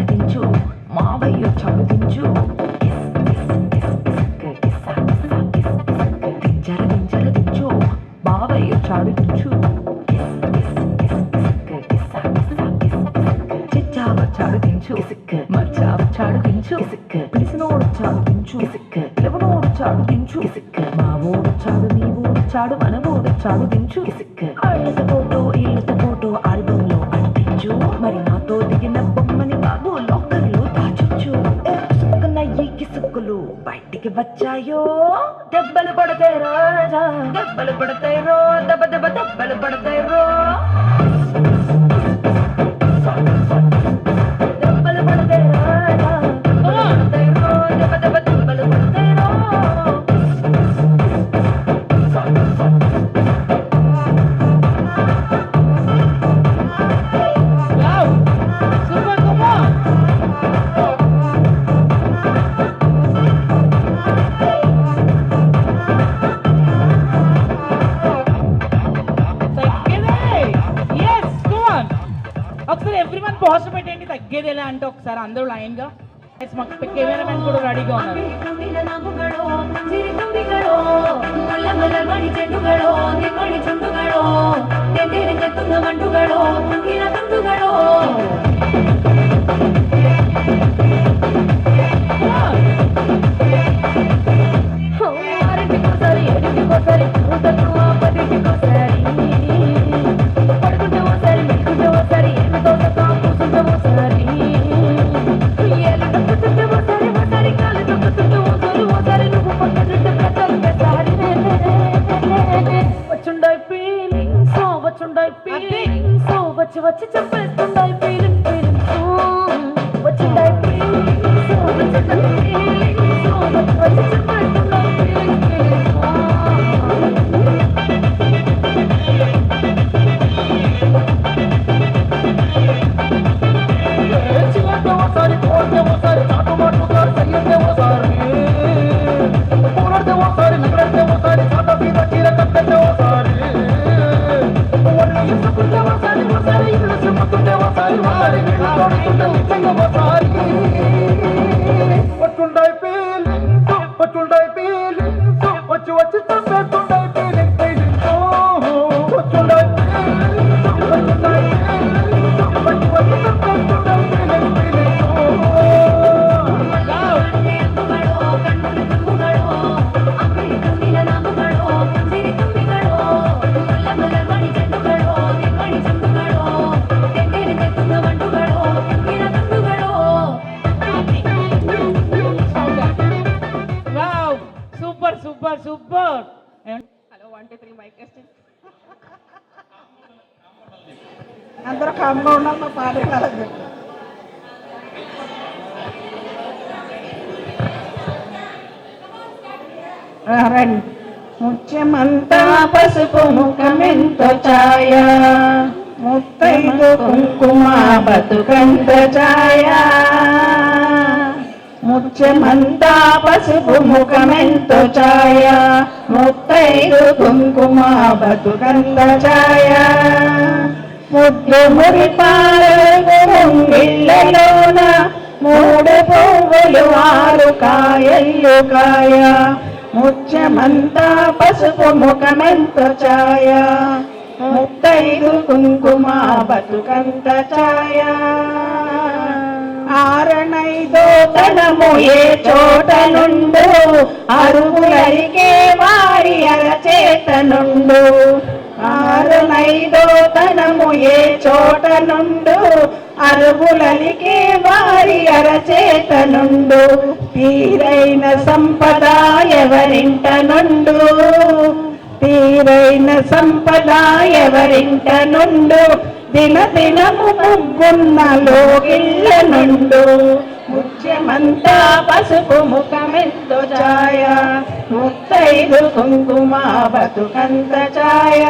దించు మావయ్య చదువుదించు దించు మావయ్య చాడుదించు చిచ్చావ చాడుదించు మచ్చావ చాడుదించు పిలిసినోడు చాడుదించు పిలవనోడు చాడుదించు మావోడు చాడు నీవోడు చాడు మనవోడు చాడుదించు ఆళ్ళతో ఫోటో ఇళ్ళతో ఫోటో ఆల్బమ్ లో అంటించు మరి నాతో దిగిన బొమ్మని బాబు లాకర్ లో దాచొచ్చు ఈ కిసుక్కులు బయటికి వచ్చాయో దెబ్బలు పడతాయి రాజా దెబ్బలు పడతాయి రో దెబ్బ దెబ్బ దెబ్బలు పడతాయి రో దెబ్బలు పడతాయి రాజా పడతాయి రో దెబ్బ దెబ్బ దెబ్బలు పడతాయి రో Wow! Super, come on! తగ్గేదే! Yes, come on! ఒకసారి ఎవ్రీవన్ పాజ్ పెట్టండి. తగ్గేదేలా అంటే ఒకసారి అందరూ లైన్ గా మాకు కెమెరామెన్ కూడా రెడీగా ఉన్నారు. వచ్చుండై ఫీలింగ్ సో వచ్చుండై ఫీలింగ్ సో వచ్చి చెప్పేస్తుండై ఫీలింగ్ వచ్చుండై ఫీలింగ్ సో వచ్చుండై ఫీలింగ్ సో వచ్చి చెప్పేస్తుండై ఫీలింగ్ వచ్చి చెప్పేస్తుండై feeling super. Hello 1 2 3 mic testing. అందరూ కమ్మ ఉన్నప్పుడు పాడగలదు. రండి. ముత్యమంతా పసుపు ముఖమెంతో ఛాయ, ముత్తైదు కుంకుమ బతుకంత ఛాయ. ముత్యమంతా పసుపు ముఖమెంతో ఛాయ, ముత్తైదు కుంకుమ బతుకంత ఛాయ. ముద్దు మురిపాలకు ముంగిళ్ళలోన మూడు పువ్వులు ఆరు కాయలు కాయ. ముత్యమంతా పసుపు ముఖమెంతో ఛాయ, ముత్తైదు కుంకుమ బతుకంత ఛాయ. ఆరణైదో తనము ఏ చోట నుండు, అరుగులరికే వారి అరచేత నుండు. ఆరణైదో తనము ఏ చోట నుండు, అరుగులలికే వారి అరచేత నుండు. తీరైన సంపద ఎవరింట నుండు, తీరైన సంపద ఎవరింట నుండు. దిన దినము ముగ్గున్న లోగిళ్ళ నుండు. ముత్యమంతా పసుపు ముఖమెంతో ఛాయ, ముత్తైదు కుంకుమ బతుకంత ఛాయ.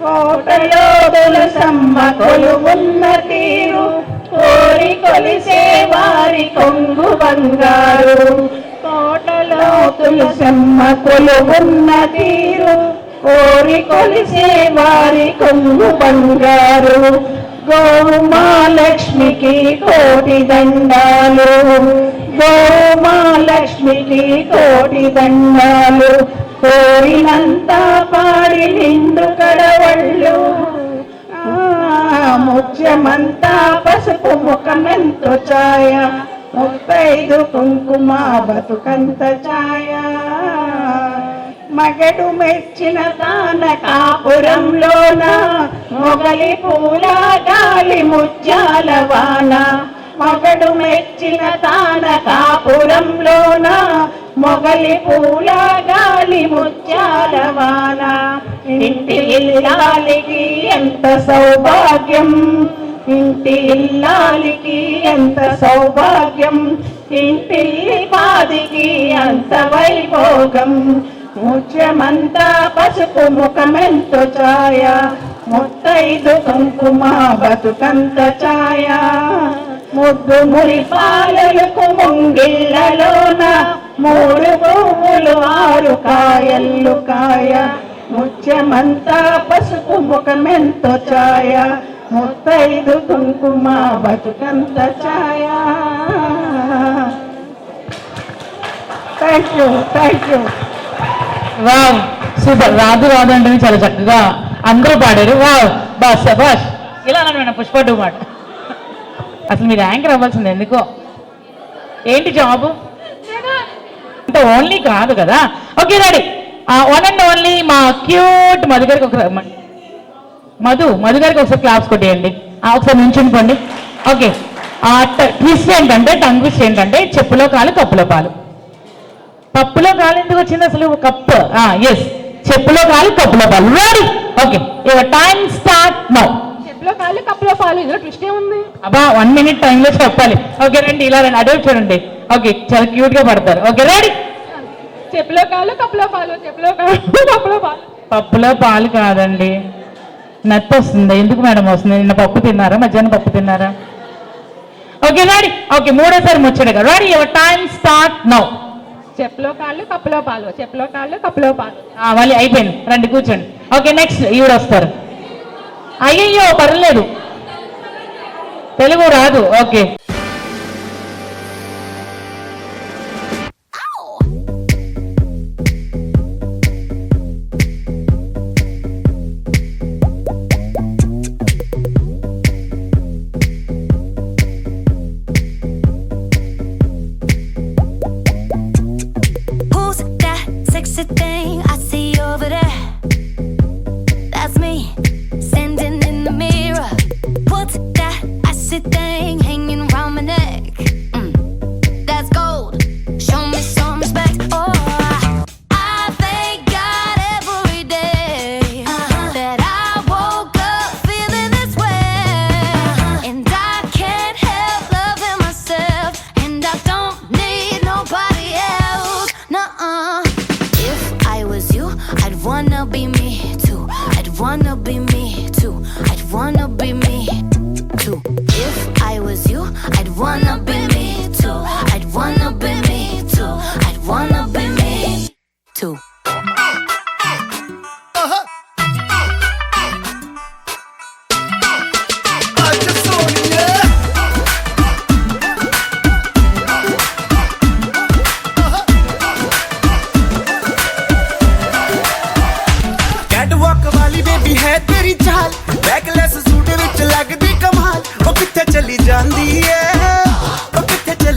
కోటలో తులసమ్మ కొలువున్న తీరు, కోరి కొలిసే వారి కొంగు బంగారు. కోటలో తులసమ్మ కొలువున్న తీరు, కోరి కొలిసే వారి కొంగు బంగారు. గోమాలక్ష్మికి కోటి దండాలు, గోమాలక్ష్మికి కోటి దండాలు. కోరినంత పాడి నిండు కడవళ్ళు, ముత్యమంతా పసుపు ముఖమెంతో ఛాయ, ముత్తైదు కుంకుమ బతుకంత ఛాయ. మగడు మెచ్చిన తాన కాపురంలోన, మొగలి పూల గాలి ముత్యాల వాన. మగడు మెచ్చిన తాన కాపురంలోన, మొగలి పూల గాలి ముత్యాల వాన. ఇంటి ఇల్లాలికి ఎంత సౌభాగ్యం, ఇంటి ఇల్లాలికి ఎంత సౌభాగ్యం. ఇంటి పాదికి అంత వైభోగం. ముత్యమంతా పసుపు ముఖమెంతో ఛాయ, ముత్తైదు కుంకుమ బతుకంత ఛాయ. ముద్దు మురిపాలకు ముంగిళ్ళలోన మూడు పువ్వులు ఆరు కాయలు కాయ. ముత్యమంతా పసుపు ముఖమెంతో ఛాయ, ముత్తైదు కుంకుమ బతుకంత ఛాయ. Thank you, thank you. Wow, super. రాదు రాదు అంటే చాలా చక్కగా అందరూ పాడారు. Wow, boss boss. ఇలా అన్నాను పుష్ప 2 మాట. అసలు మీరు యాంకర్ అవ్వాల్సింది ఎందుకో. ఏంటి జాబు అంటే ఓన్లీ కాదు కదా. Okay ready. One and only మా క్యూట్ మధు గారికి ఒకసారి, మధు గారికి ఒకసారి క్లాప్స్ కొట్టేయండి. ఒకసారి నుంచుని. ఓకే. ట్విస్ట్ ఏంటంటే, టంగ్ ట్విస్ట్ ఏంటంటే, చెప్పులో కాలు కప్పులో పాలు. కప్పులో కాలు ఎందుకు వచ్చింది అసలు? కప్పు. ఎస్, చెప్పులో కాలు కప్పులో పాలు. Ready. Okay, your time start now. చెప్పులో కాళ్ళు కప్పులో పాలు, ఇందులో ట్విస్ట్ ఏముంది? అబ్బా 1 minute టైంలో చెప్పాలి. ఓకే రండి, ఇలా రండి, అదే చూడండి. ఓకే, చాలా క్యూట్ గా పడతారు. Okay ready. చెప్పులో కాళ్ళు కప్పులో పాలు, చెప్పులో కాళ్ళు కప్పులో పాలు. పప్పులో పాలు కాదండి, నత్తి వస్తుంది. ఎందుకు మేడం వస్తుంది? నిన్న పప్పు తిన్నారా? మధ్యాహ్నం పప్పు తిన్నారా? Okay ready. ఓకే, మూడోసారి ముచ్చటగా. Ready, your time start now. చెప్పులో కాళ్ళు కప్పులో పాలు, చెప్పులో కాళ్ళు కప్పులో పాలు. మళ్ళీ అయిపోయింది, రండి కూర్చోండి. ఓకే నెక్స్ట్ ఈవిడ వస్తారు. అయ్యయ్యో పర్లేదు, తెలుగు రాదు. Okay. Sexy thing I see over there, that's me standing in the mirror. What's that icy thing hanging right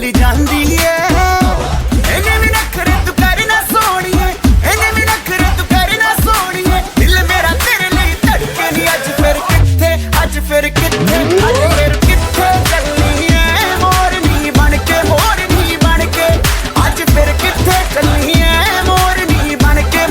चली जांदी है इन्हें भी नखरे तू करना सोनिए इन्हें भी नखरे तू करना सोनिए दिल मेरा तेरे लिए धड़के नहीं आज फिर किथे आज फिर किथे आज फिर किथे चलनी है मोरनी बन के आज फिर किथे चलनी है मोरनी बन के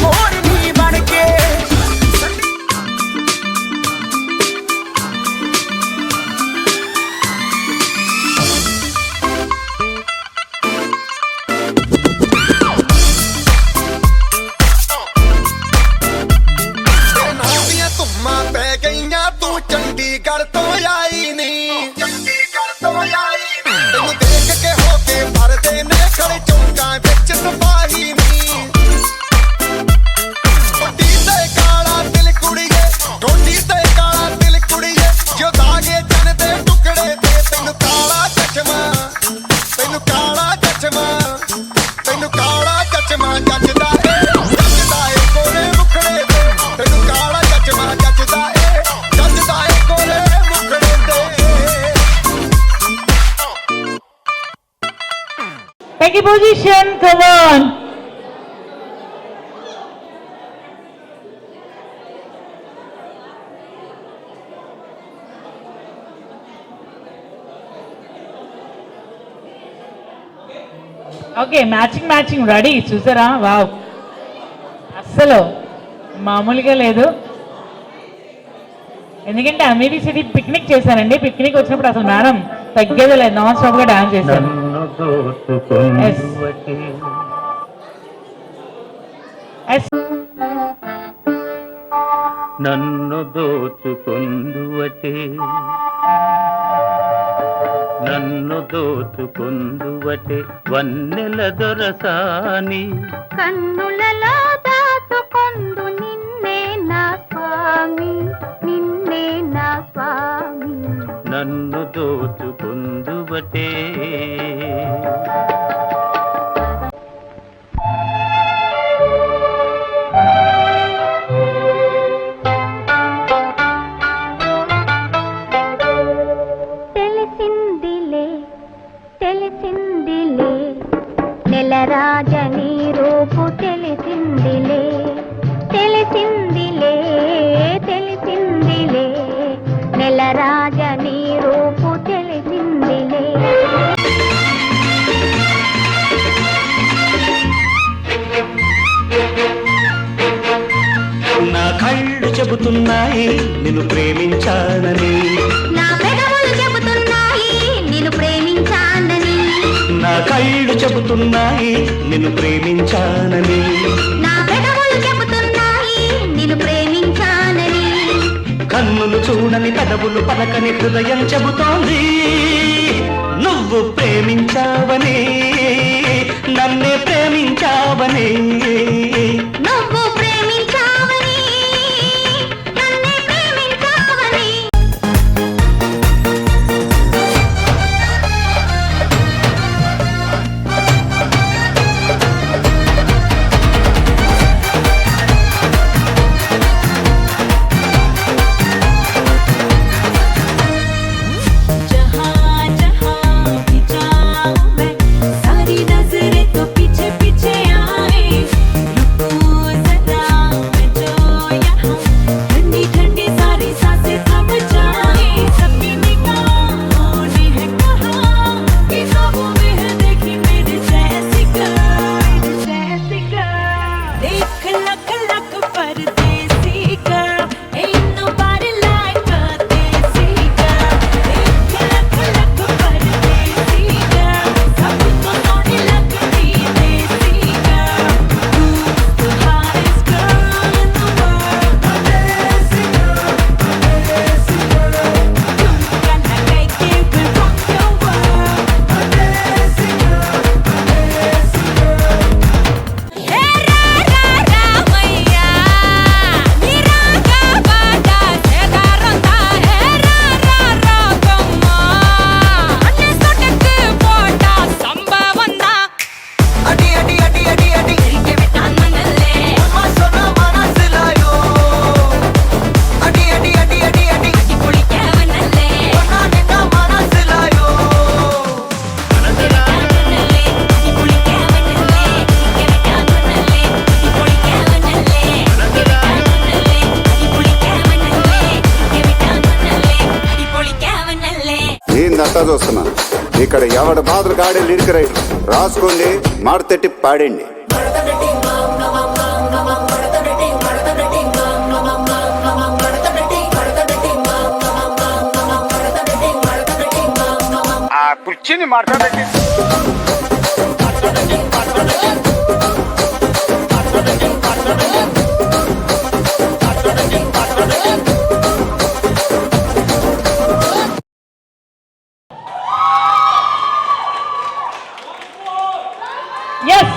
चंडीगढ़ तो आई नहीं तेनू देख के होके भरदे ने खड़े चौंका विच सिपाही नहीं टोटी ते काला दिल कुड़िए टोटी ते काला दिल कुड़िए जो दागे जन दे टुकड़े ते तेनू काला चचमा जचदा ए कोरे मुखड़े ते तेनू काला चचमा जचदा ए Take a position, come on. Okay, matching ready. చూసారా వావ్ అస్సలు మామూలుగా లేదు. ఎందుకంటే అమీరీ సిటీ పిక్నిక్ చేశానండి. పిక్నిక్ వచ్చినప్పుడు అసలు మేడం తగ్గేదే లేదు, నాన్ స్టాప్ గా డాన్స్ చేశాను. నన్ను దోచుకొందువటే వన్నెల దొరసాని కన్నులలో దాచుకొందు నిన్నే నా స్వామి నన్ను దోచుకొందువటే తెలిసిందిలే నెలరాజని రూపు తెలిసిందిలే నెలరాజని రూపు తెలిసిందిలే నా కళ్ళు చెబుతున్నాయి నిన్ను ప్రేమించానని నా పెదవులు చెబుతున్నాయి నిన్ను ప్రేమించానని నా కళ్ళు చెబుతున్నాయి నిన్ను ప్రేమించానని నా పెదవులు చెబుతున్నాయి నిన్ను ప్రేమించానని కన్నులు చూడని పెదవులు పలకని హృదయం చెబుతోంది నువ్వు ప్రేమించావని నన్నే ప్రేమించావని నువ్వు ప్రేమించావని నన్నే ప్రేమించావని सारी नजरें तो पीछे पीछे आए रुक గా చూస్తున్నాను. ఇక్కడ ఎవడ బాధలు కాడే లిరిక్ రైటర్ రాసుకోండి, మాడతెట్టి పాడండి. కుర్చీని మాట్లాడండి. Yes.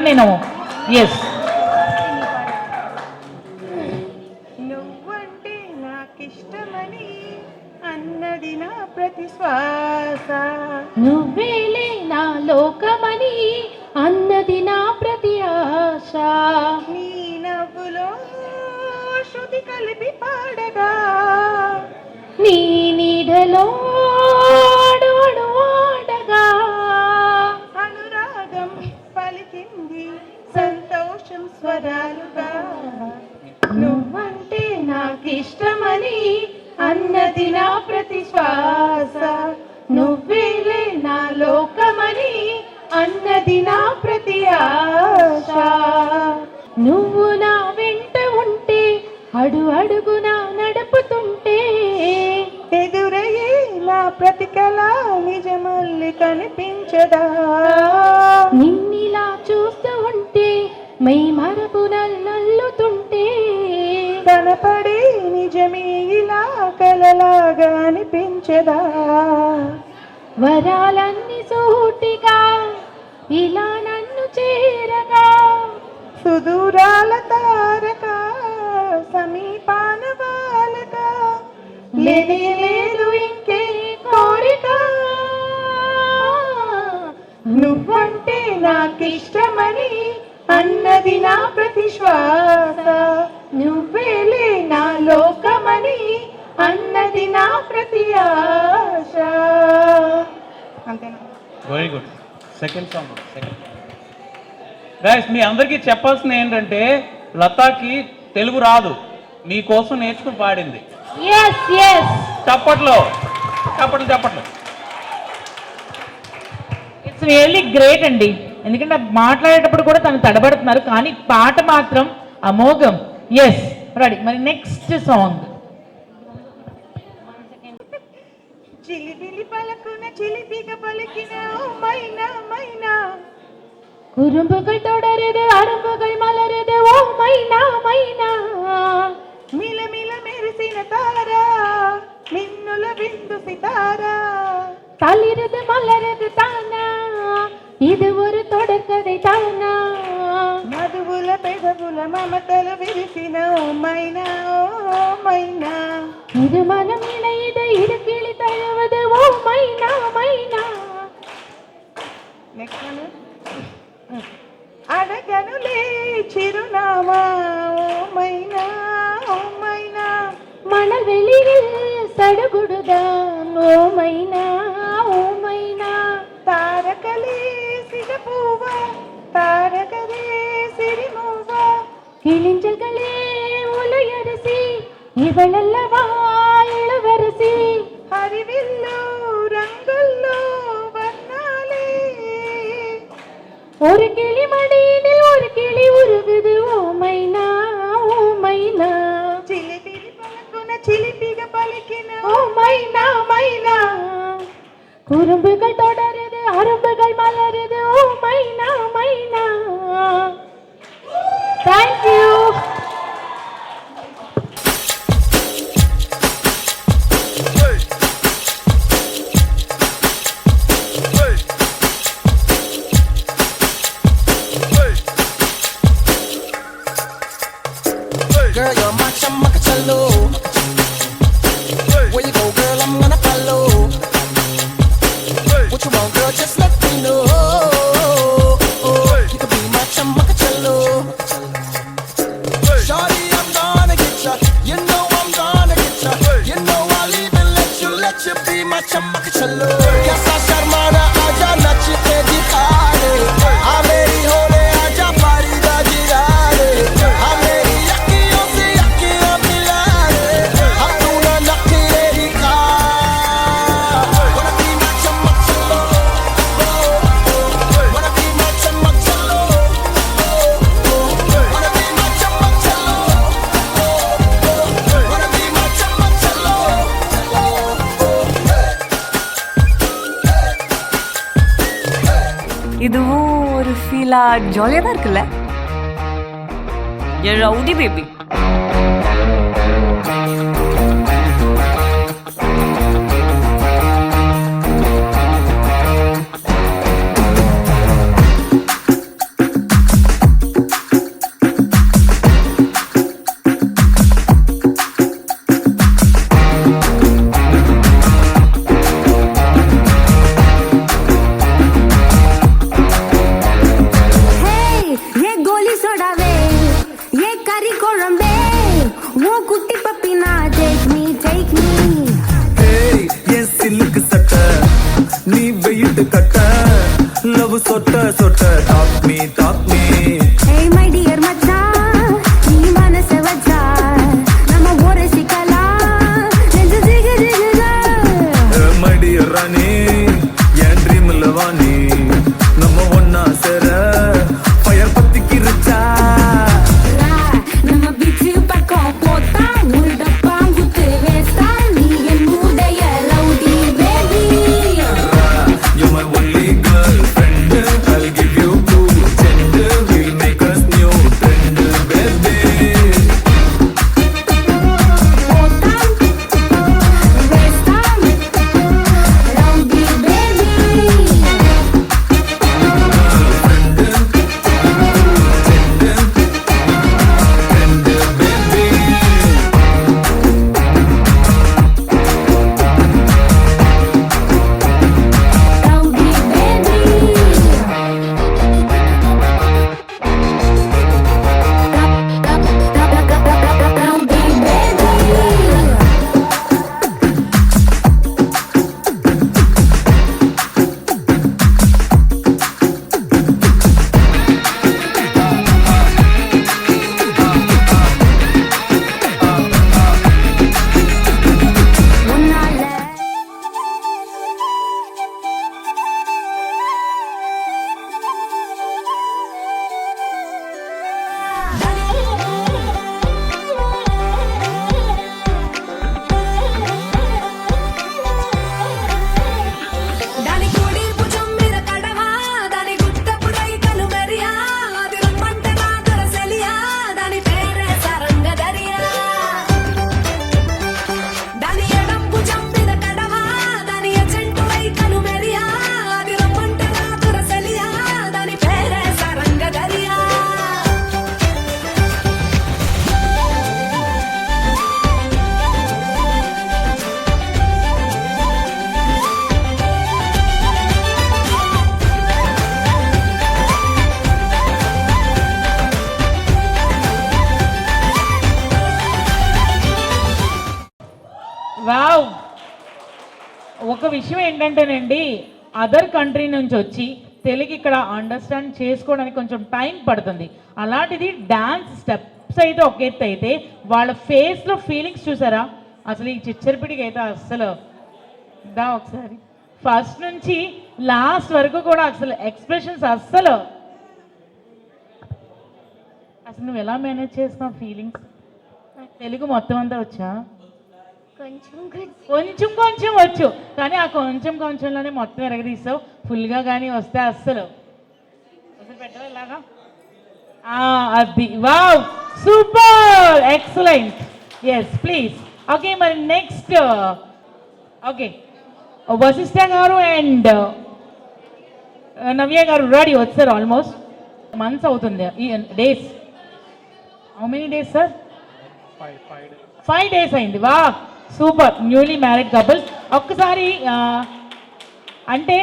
నేను ఎస్ నువ్వంటే నాకిష్టమని అన్నది నా ప్రతి శ్వాస, నువ్వేలే నా లోకమని అన్నది నా ప్రతి ఆశ, నీ నవ్వులో శృతి కలిపి పాడగా నీ నీడలో అడువడు ఆడగా అనురాగం పలికింది సంతోషం స్వరాలుగా. నువ్వంటే నాకిష్టమని అన్నది నా ప్రతి శ్వాస, నువ్వేలే నా లోకమని అన్నది నా ప్రతి ఆశ, నువ్వు నా వెంట ఉంటే అడుగునా నడుపుతుంటే ఎదురయ్యే నా ప్రతి కళ నిజమల్లి కనిపించదా, నిన్నిలా చూస్తూ ఉంటే మై మరపు నల్లుతుంటే కనపడే నిజమే ఇలా కలలాగా అనిపించదా, వరాలన్నీ సూటిగా ఇలా నన్ను చేరగా సుదూరాల తారక సమీపాన బాలక లేనే లేదు ఇంకే కోరిక, నువ్వంటే నాకిష్టమని అన్నది నా ప్రతి శ్వాస, నువ్వేలే నా లోకమని అన్నది నా ప్రతి ఆశ. అంతేనా? Very good. Second song. Guys, మీ అందరికీ చెప్పాల్సింది ఏంటంటే లతాకి తెలుగు రాదు, మీకోసం నేర్చుకుని పాడింది. చప్పట్లు. ఇట్స్ రియల్లీ గ్రేట్ అండి, ఎందుకంటే మాట్లాడేటప్పుడు కూడా తను తడబడుతున్నారు, కానీ పాట మాత్రం అమోఘం. Yes, ready. మరి నెక్స్ట్ సాంగ్. చిలిబిలి పలకున చిలిపిగ పలికిన ఓ మైనా మైనా, குறும்புகள் தொடருது அரும்புகள் மலருது ஓ மைனா மைனா, మిలమిల మెరిసిన తారా మిన్నుల బిందు సితారా, தளிருது மலருது தானா இது ஒரு தொடர்கதை தானா, మధువుల పెదవుల మమతలు విరిసిన ఓ మైనా ఓ మైనా, இது மனம் இணையுது இது கிளி தழுவது ஓ மைனா మైనా. Next one. అడగనులే చిరునామా ఓ మైనా ఓ మైనా, மணல் வெளியில் சடுகுடுதான் ஓ மைனா ஓ மைனா, తారకలే సిగపూవ తారకలే సిరిమూవ, கிளிஞ்சல்களே உலையரசி இவளல்லவா இளவரசி, హరివిల్లు రంగుల్లో వర్ణాలే, ஒரு கிளி மடியினில் ஒரு கிளி உருகுது ஓ மைனா ஓ மைனா, చిలిపిలి పలుకున చిలిపిగ పలికిన மைனா மைனா குறும்புகள் தொடருது அரும்புகள் மலருது ஓ மைனா மைனா. Thank you. Girl, you're my chamakachallo. Where you go, girl, I'm gonna follow. What you want, girl, just let me know. You can be my chamakachallo. Shawty, I'm gonna get ya. You know I'm gonna get ya. You know I'll even let you be my chamakachallo. Kaisa sharmana aaja nachte dikhane. Aa meri hole aaja pari da jirane. Aa meri இதுவும் ஒரு ஃபீலா ஜாலியாக தான் இருக்குல்ல. ஏ rowdy baby. love sotta sotta talk me hey my dear macha nee manase vacha nama ore sikala nenju jiga jiga my dear rani yan dream lavani nama onna sera fire pattikircha nama bichu pakko pota mulda pangutte vesta nee en mudaya rowdy baby you're my only girlfriend I'll give you cool gender we'll make us new trend baby pota vesta rowdy baby rowdy baby దాని కోడి భుజం మీద కడవా దాని గుట్టపుడై కనుమరియా అది రమ్మంటే Nagara Celia దాని పేరే సరంగ దరియా దాని ఎడం భుజం మీద కడవా దాని ఎజెంటుడై కనుమరియా అది రమ్మంటే నాగర సెలియా దాని పేరే సరంగ దరియా వావ్. ఒక విషయం ఏంటంటేనండి, అదర్ కంట్రీ నుంచి వచ్చి తెలుగు ఇక్కడ అండర్స్టాండ్ చేసుకోవడానికి కొంచెం టైం పడుతుంది. అలాంటిది డాన్స్ స్టెప్స్ అయితే ఒక ఎత్తు అయితే వాళ్ళ ఫేస్లో ఫీలింగ్స్ చూసారా? అసలు ఈ చిచ్చరిపిడికి అయితే అస్సలు దా ఒకసారి ఫస్ట్ నుంచి లాస్ట్ వరకు కూడా అసలు ఎక్స్ప్రెషన్స్ అస్సలు నువ్వు ఎలా మేనేజ్ చేస్తున్నావు ఫీలింగ్స్? తెలుగు మొత్తం అంతా వచ్చా? కొంచెం కొంచెం వచ్చు, కానీ ఆ కొంచెం కొంచెంలోనే మొత్తం ఎరగదీస్తావు. ఫుల్గా కానీ వస్తే అస్సలు పెట్టవా ఇలాగా. అది wow, super, excellent. Yes please. Okay, మరి నెక్స్ట్ ఓకే వశిష్ఠ గారు అండ్ నవ్య గారు రెడీ వచ్చారు. ఆల్మోస్ట్ మంత్స్ అవుతుంది, ఈ days. How many days sir? 5 days అయింది. వా సూపర్, న్యూలీ మ్యారీడ్ కపుల్. ఒక్కసారి అంటే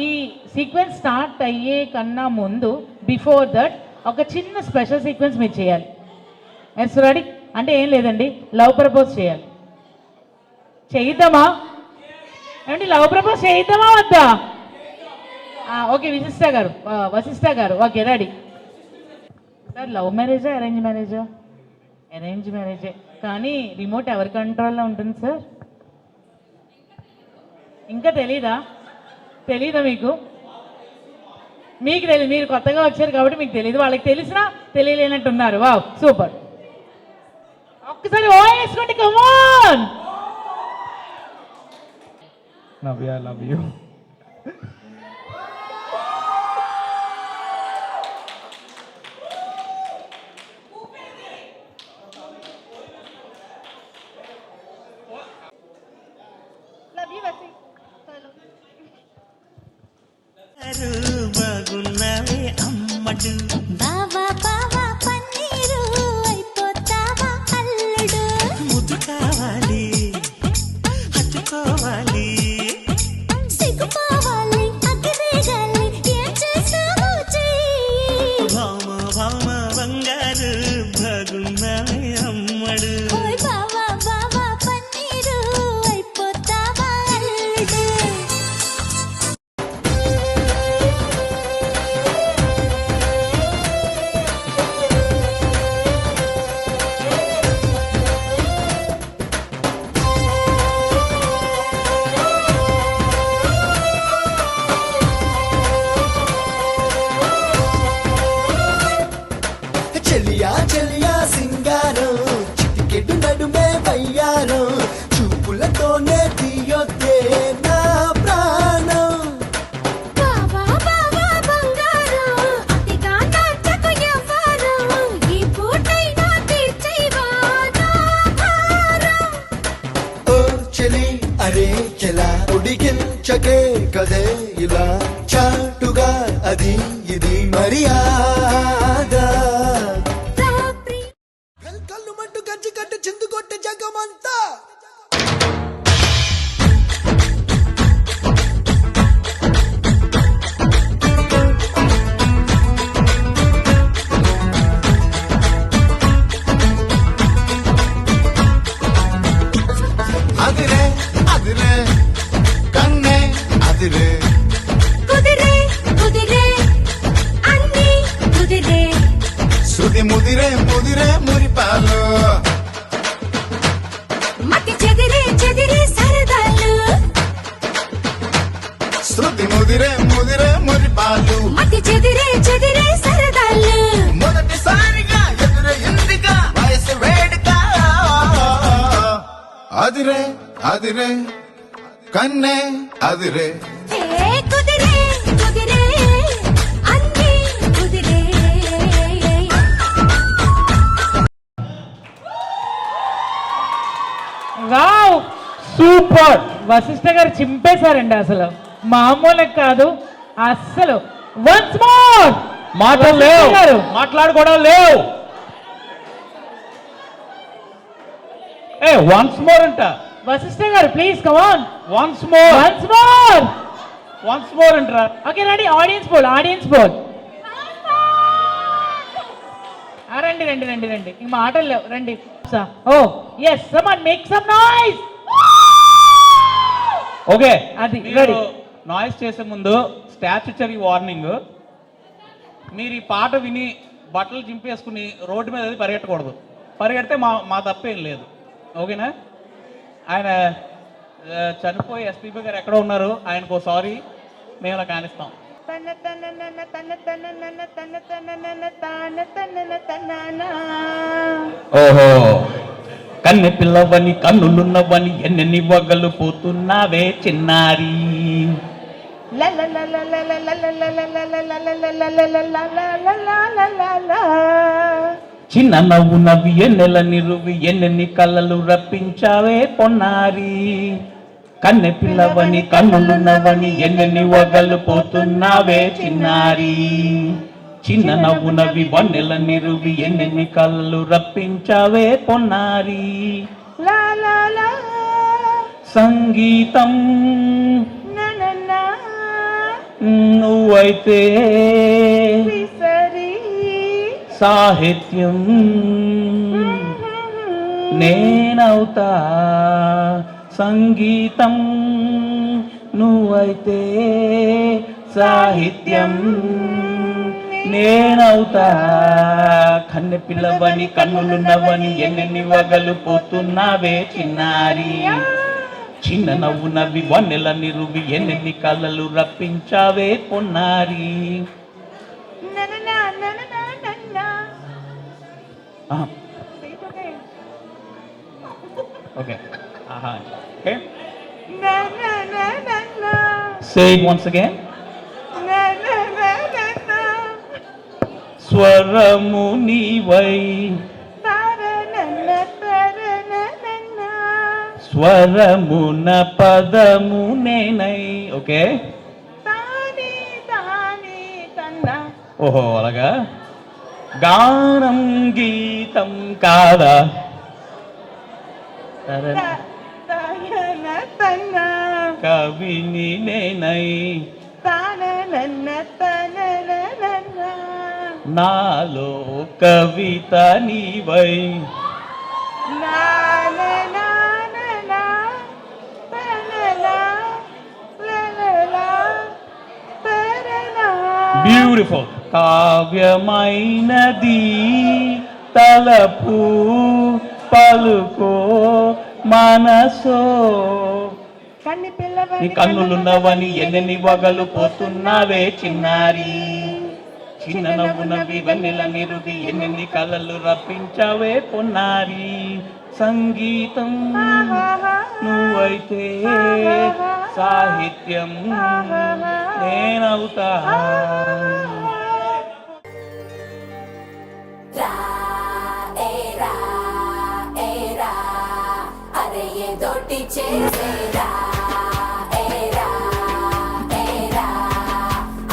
ఈ సీక్వెన్స్ స్టార్ట్ అయ్యే కన్నా ముందు బిఫోర్ దట్ ఒక చిన్న స్పెషల్ సీక్వెన్స్ మీరు చేయాలి. Yes ready? అంటే ఏం లేదండి, లవ్ ప్రపోజ్ చేయాలి. చేయిద్దామా ఏమండి? లవ్ ప్రపోజ్ చేయిద్దామా వద్దా? ఓకే వశిష్ఠ గారు ఓకే రెడీ. సార్ లవ్ మ్యారేజా అరేంజ్ మ్యారేజా? అరేంజ్ మ్యారేజే, కానీ రిమోట్ ఎవరి కంట్రోల్లో ఉంటుంది సార్? ఇంకా తెలీదా మీకు? మీకు తెలియదు, మీరు కొత్తగా వచ్చారు కాబట్టి మీకు తెలియదు. వాళ్ళకి తెలిసినా తెలియలేనట్టున్నారు. Wow super. ఒక్కసారి ఓ వేసుకోండి, కమాన్. నవ్య లవ్ యూ. బాగున్నావే అమ్మడు, బావా బావా పన్నీరు అయిపోతావా అల్లుడు, ముద్దు కావాలి హత్తుకోవాలి, సిగ్గుపోవాలి అగ్గిరేగాలి, ఏం చేస్తావో చెయ్యి. భామ భామ బంగారు బాగున్నావే అమ్మడు, ఓయ్ బావా బావా పన్నీరు అయిపోతావా అల్లుడు. చెలియా చెలియా సింగారం, చిటికెడు నడుమే వయ్యారం, చూపులతోనే తీయొద్దే నా ప్రాణం. బావా బావా బంగారం, అతిగా నాటకు ఎవ్వారం, ఈ పూటైనా తీర్చేవా నా భారం. ఓ చెలి అరే చెలా ఉడికించకే కదే ఇలా, చాటుగా అది ఇది మర్యాద. కళ్ళు మంటు గజ్జి కట్టు చిందు కొట్టే జగమంతా, అదిరే అదిరే కన్నే అదిరే, కుదిరే కుదిరే అన్నీ కుదిరే, శృతి ముదిరే ముదిరే మురిపాలు, మతి చెదిరే చెదిరే సరదాలు, శృతి ముదిరే ముదిరే మురిపాలు, మతి చెదిరే చెదిరే సరదాలు. మొదటిసారిగా ఎదురే ఇందిగా వయసు వేడుక, అదిరే అదిరే కన్నే అదిరే. ఏ కుదిరే కుదిరే అన్నీ కుదిరే. Wow super. వశిష్ఠ గారు చింపేశారండి, అసలు మామూలు కాదు అస్సలు. Once more. మాటలు లేవు, మాట్లాడుకోవడం లేవు. వన్స్ మోర్ అంట. వశిష్ఠ గారు please come on. Once more, once more అంటారా? Okay ready. ఆడియన్స్ బోల్. రండి రండి రండి రండి, ఇంక మాటలు లేవు, రండి. Oh yes come on make some noise. Okay, అది రెడీ. నాయిస్ చేసే ముందు స్టాచ్యుటరీ వార్నింగ్. మీరు ఈ పాట విని బట్టలు చింపేసుకుని రోడ్డు మీద అది పరిగెట్టకూడదు. పరిగెడితే మా తప్పేం లేదు. ఓకేనా? ఆయన చనిపోయి ఎస్పీబీ గారు ఎక్కడ ఉన్నారు, ఆయనకు సారీ మేము అలా కానిస్తాం. ఓహో కన్నె పిల్లవని కన్నులున్నవని ఎన్నెన్ని వగలు పోతున్నావే చిన్నారి. చిన్న నవ్వు నవ్వి ఎన్నెల నిరువి ఎన్నెన్ని కళ్ళలు రప్పించావే పొన్నారి. కన్నె పిల్లవని కన్నులున్నవని ఎన్నెన్ని వగలు పోతున్నావే చిన్నారి. చిన్న నవ్వు నవ్వి వన్నెల నిరువి ఎన్నెన్ని కళ్ళలు రప్పించావే పొన్నారి. సంగీతం నువ్వైతే సాహిత్యం నేనవుతా. సంగీతం నువ్వైతే సాహిత్యం నేనవుతా. కన్నె పిల్లవని కన్నులున్నవని ఎన్నెన్ని వగలు పోతున్నావే చిన్నారి. చిన్న నవ్వు నవ్వి వన్నెల నిరువి ఎన్నెన్ని కళ్ళలు రప్పించావే పొన్నారి. Okay okay say it once again. స్వరము నీవై స్వరమున పదము నేనై. ఓకే ఓహో అలాగా. గానం గీతం కాదా. కవిని నేనై నాలో కవిత నీవై. బ్యూటిఫుల్. కావ్యమైనది తలపు పలుకో మనసో. నీ కన్నులున్నవని ఎన్నెన్ని వగలు పోతున్నావే చిన్నారి. చిన్న నవ్వు నవ్వి వన్నెల నిరుది ఎన్నెన్ని కళ్ళలు రప్పించావే పొన్నారి. సంగీతం నువ్వైతే సాహిత్యం నేనవుతా. అరే ఏ దోటి చేసేరా ఏరా ఏరా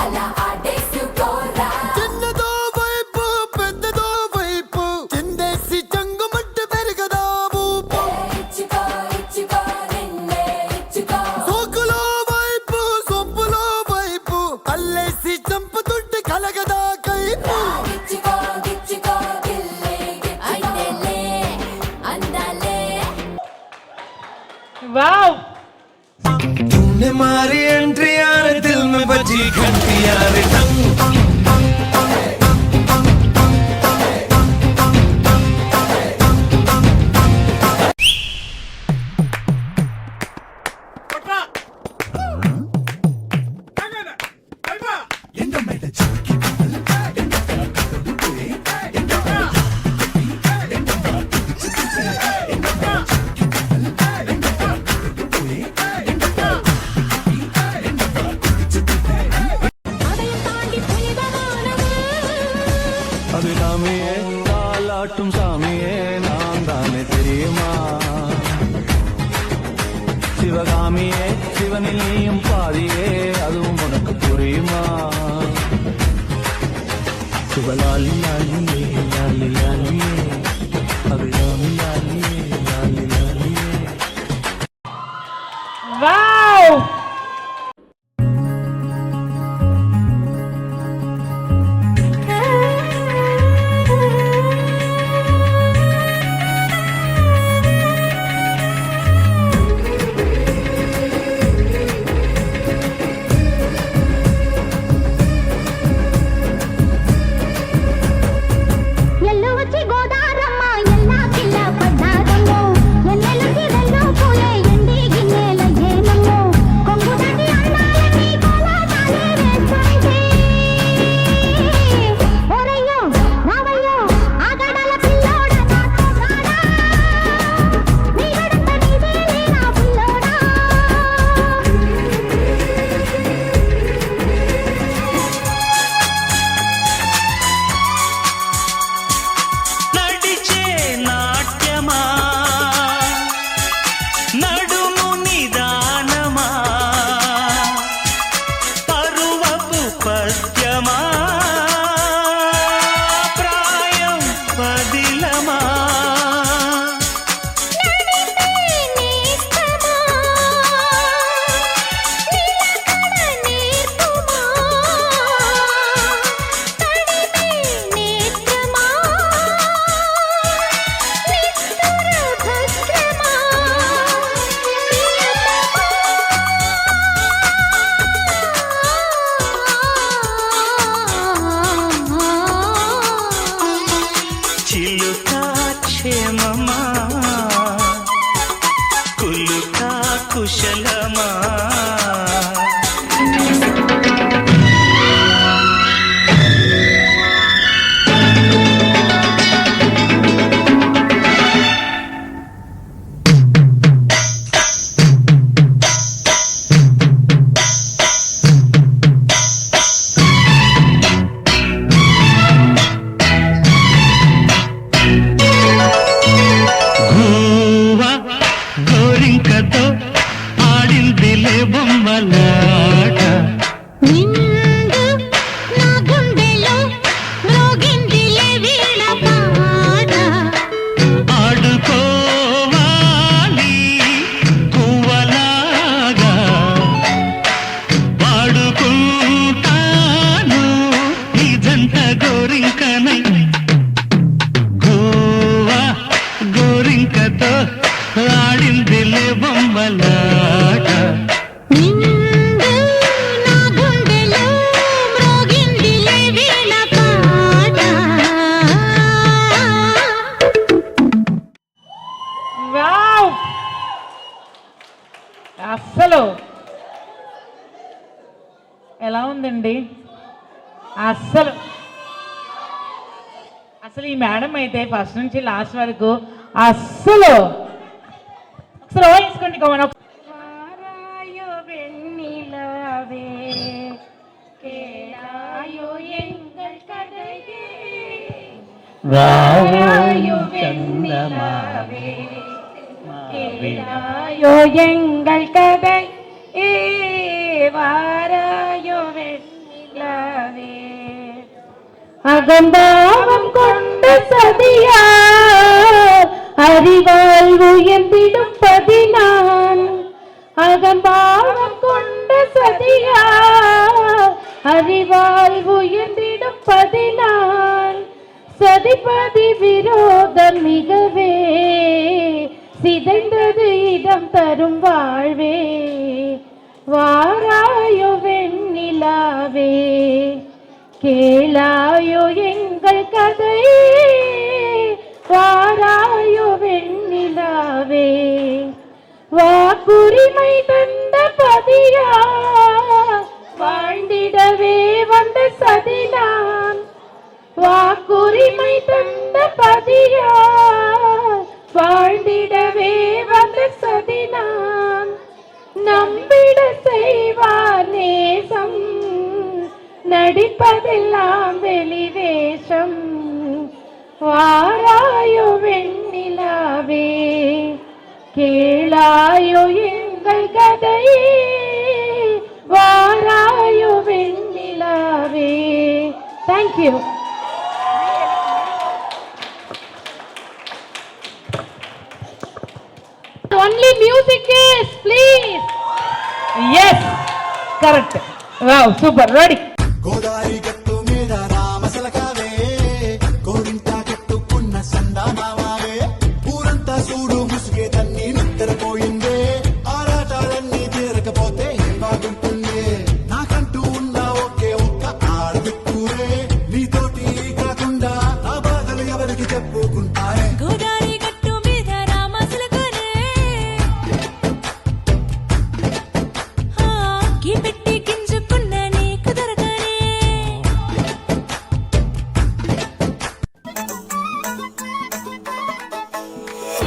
అలా ఆడేసుకోరా. చిన్నదో వైపు పెద్దదో వైపు చిందేసి చంగుమంటు పెరగదా ఊపు. ఇచ్చుకో ఇచ్చుకో నిన్నే ఇచ్చుకో. సోకులో వైపు సొప్పులో వైపు అల్లేసి చంపుతుంటే కలగదా కైపు. ఇచ్చుకో ఇచ్చుకో గిల్లే గిచ్చుకో అందాలే. वाव तूने मारी एंट्री यार दिल में बजी घंटी यार टंग. அபிராமியே தாலாட்டும் சாமியே நான் தானே தெரியுமா. சிவகாமியே சிவனில் நீயும் பாதியே அதுவும் உனக்கு புரியுமா. சிவலாலி லாலியே லாலி லாலியே அபிராமி லாலியே லாலி லாலியே. वाव ఎలా ఉందండి? అస్సలు అసలు ఈ మేడం అయితే ఫస్ట్ నుంచి లాస్ట్ వరకు అస్సలు ఒకసారి వేసుకోండి కమన. எங்கள் கதை வாராயோ வெண்ணிலாவே அகம்பாவம் கொண்ட சதியா அறிவால் உயர்ந்திடும் பதினான் அகம்பாவம் கொண்ட சதியா அறிவால் உயர்ந்திடும் பதினான் சதிபதி விரோதம் மிகவே சிதைந்தது இடம் தரும் வாழ்வே வாராயோ வெண்ணிலாவே கேளாயோ எங்கள் கதை வாராயோ வெண்ணிலாவே வாக்குரிமை தந்த பதியா வாழ்ந்திடவே வந்த சதினான் வாக்குரிமை தந்த பதியா வாழ்ந்திடவே வந்த சதினான் நம்பிட செய்வார் நேசம் நடிப்பதெல்லாம் வெளிவேஷம் வாராயோ வெண்ணிலாவே கேளாயோ எங்கள் கதையே வாராயோ வெண்ணிலாவே. Thank you. Only music is, please. Yes, correct. Wow, super, ready. Godari గట్టు మీద రామసలకావే గోరింటా కట్టుకున్న సందామావే ఊరంతా చూడు ముసుగే తన్ని నిద్రపోయిందే ఆరాటాలన్నీ తీరకపోతే ఏం బాగుంటుంది నాకంటూ ఉన్న ఒకే ఒక్క ఆడదిక్కురే నీతోటి కాకుండా నా బాధలు ఎవరికి చెప్పుకుంటారే గోదారి గట్టు మీద రామసలకానే కి పెట్టి గింజుకున్న నీకు దొరకనే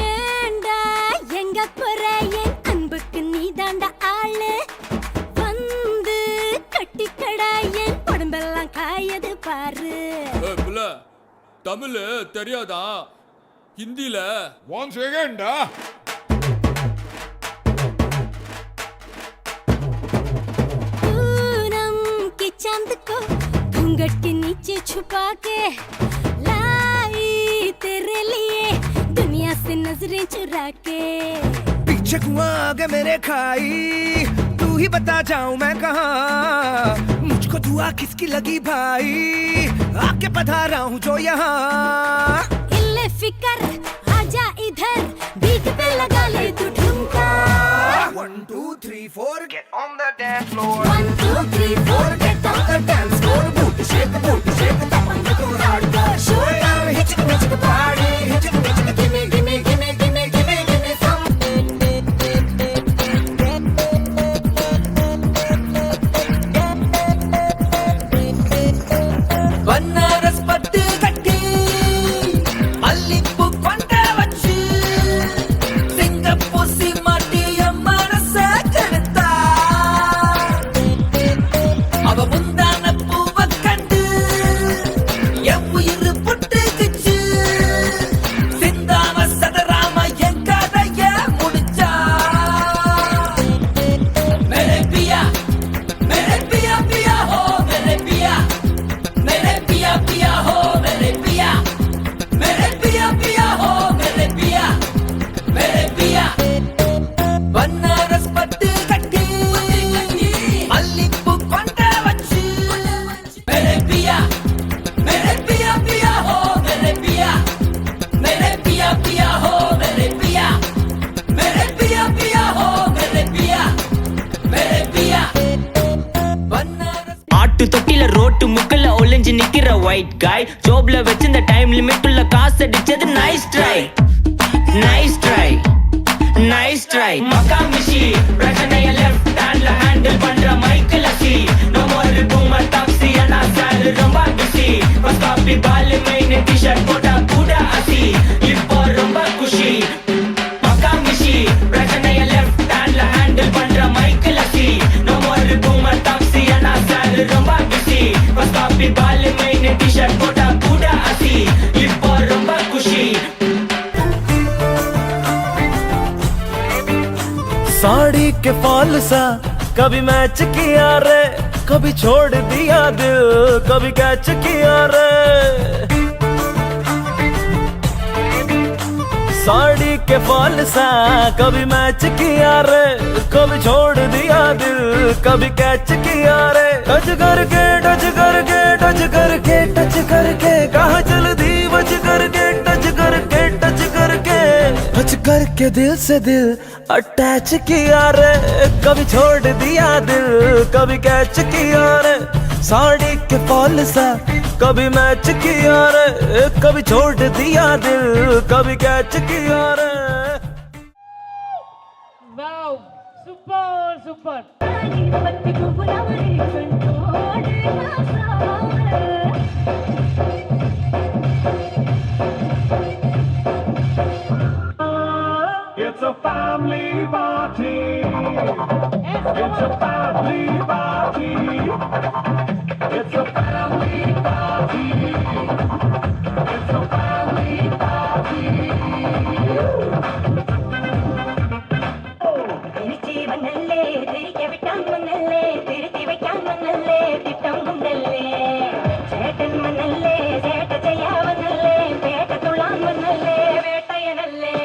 ஏண்டா எங்க போற என் அன்புக்கு நீதாண்டா ஆளு வந்து கட்டிக்கடா என் உடம்பெல்லாம் காயது பாரு தமிழ் தெரியாதா? ஹிந்தில ஒன் செகண்டா पूनम की चांद को घूंघट के नीचे छुपा के लाई तेरे लिए दुनिया से नजरें चुरा के पीछे कुआं आगे मेरे खाई तू ही बता जाऊं मैं कहाँ मुझको दुआ किसकी लगी भाई आके पधारा हूँ जो यहाँ इल्ले फिकर आजा इधर बीट पे लगा ले तू ठुमका 1 2 3 4 get on the dance floor 1 2 3 4 get on the dance floor booty shake tapanga to hardcore show down hit the party hit the gimme gimme gimme gimme gimme gimme some Banaras पट्टी कट्टी मल्लिपू पंड वच्ची सिंगपूर सी माटी मनस कड़ता अब मुंदान पूव कंड एव्वुयिर पुट्टुकिच्चु सिंदाव सदराम एन कதைய முடிச்சா मेरे पिया पिया हो मेरे पिया पिया हो मेरे पिया हो मेरे पिया बनारस पट्टी कट्टी मल्लिपू पंड वच्ची मेरे पिया हो मेरे पिया हो मेरे पिया हो मेरे पिया बनारस ஆட்டு தொட்டில ரோட்டு முக்கல்ல ஒளிஞ்சு நிக்கிற ஒயிட் காய் ஜோப்ல வச்சிருந்த டைம் லிமிட் உள்ள காசு அடிச்சது nice try nice try Makkamishi பிரச்சனைய லெஃப்ட் ஹேண்ட்ல ஹேண்டில் பண்ற மைக்கேல் அசி நோ மோர் காப்பி பால் மெயின் டி-ஷர்ட் போட்டா கூட அசி இப்போ ரொம்ப குஷி பக்கா மிஷி பிரச்சனைய லெஃப்ட் ஹேண்ட்ல ஹேண்டில் பண்ற மைக்கேல் அசி நோ மோர் பூமர் டாக்ஸி அண்ணா சார் ரொம்ப பிஸி பஸ் காப்பி பால் மெயின் டி-ஷர்ட் போட்டா கூட அசி இப்போ ரொம்ப குஷி साड़ी के फॉल सा कभी मैच किया रे, कभी छोड़ दिया दिल, कभी कैच किया रे। साड़ी के फॉल सा कभी मैच किया रे, कभी छोड़ दिया दिल, कभी कैच किया रे। टच करके टच करके टच करके टच करके कहाँ चल दी बच करके टच करके टच करके टच करके दिल से दिल अटैच किया रे, कभी छोड़ दिया दिल, कभी कैच किया रे। साड़ी के फॉल सा कभी मैच किया रे, कभी छोड़ दिया दिल, कभी कैच किया रे। Wow super super It's a family party. It's a family party. It's a family party. It's a family party. തിരിച്ചു വന്നല്ലേ തിരികെ വിട്ടാൻ വന്നല്ലേ തിരുത്തി വയ്ക്കാൻ വന്നല്ലേ തിട്ടം കൊണ്ടല്ലേ ചേട്ടൻ വന്നല്ലേ ചേട്ട ചെയ്യാവന്നല്ലേ വേട്ട തുള്ളാൻ വന്നല്ലേ വേട്ടയനല്ലേ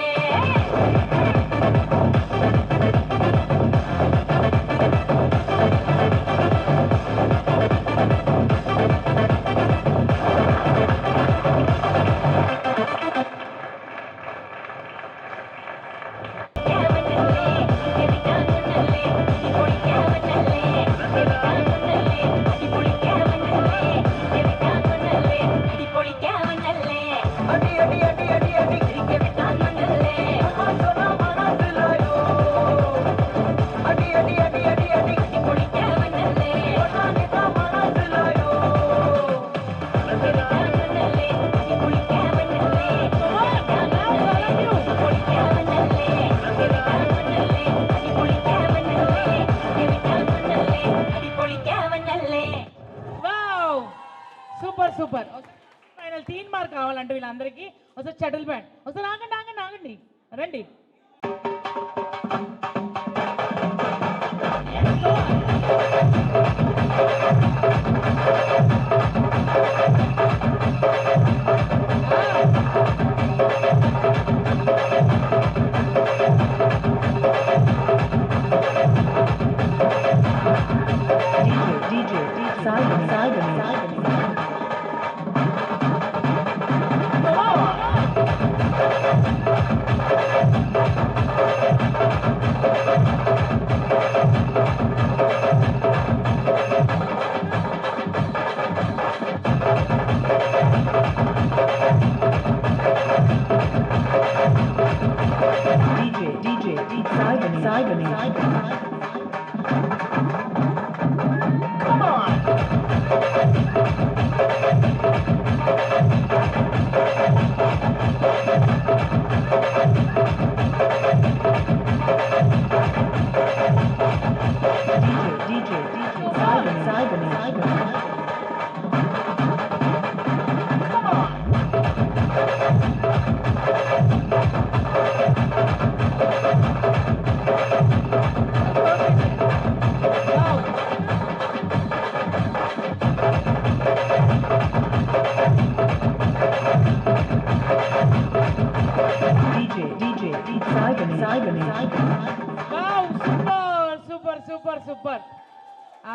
wow super super final 3 mark కావాలంటే వీళ్ళందరికీ ఒకసారి షటిల్ బ్యాట్ ఒకసారి ఆగండి ఆగండి ఆగండి రండి wow super super super super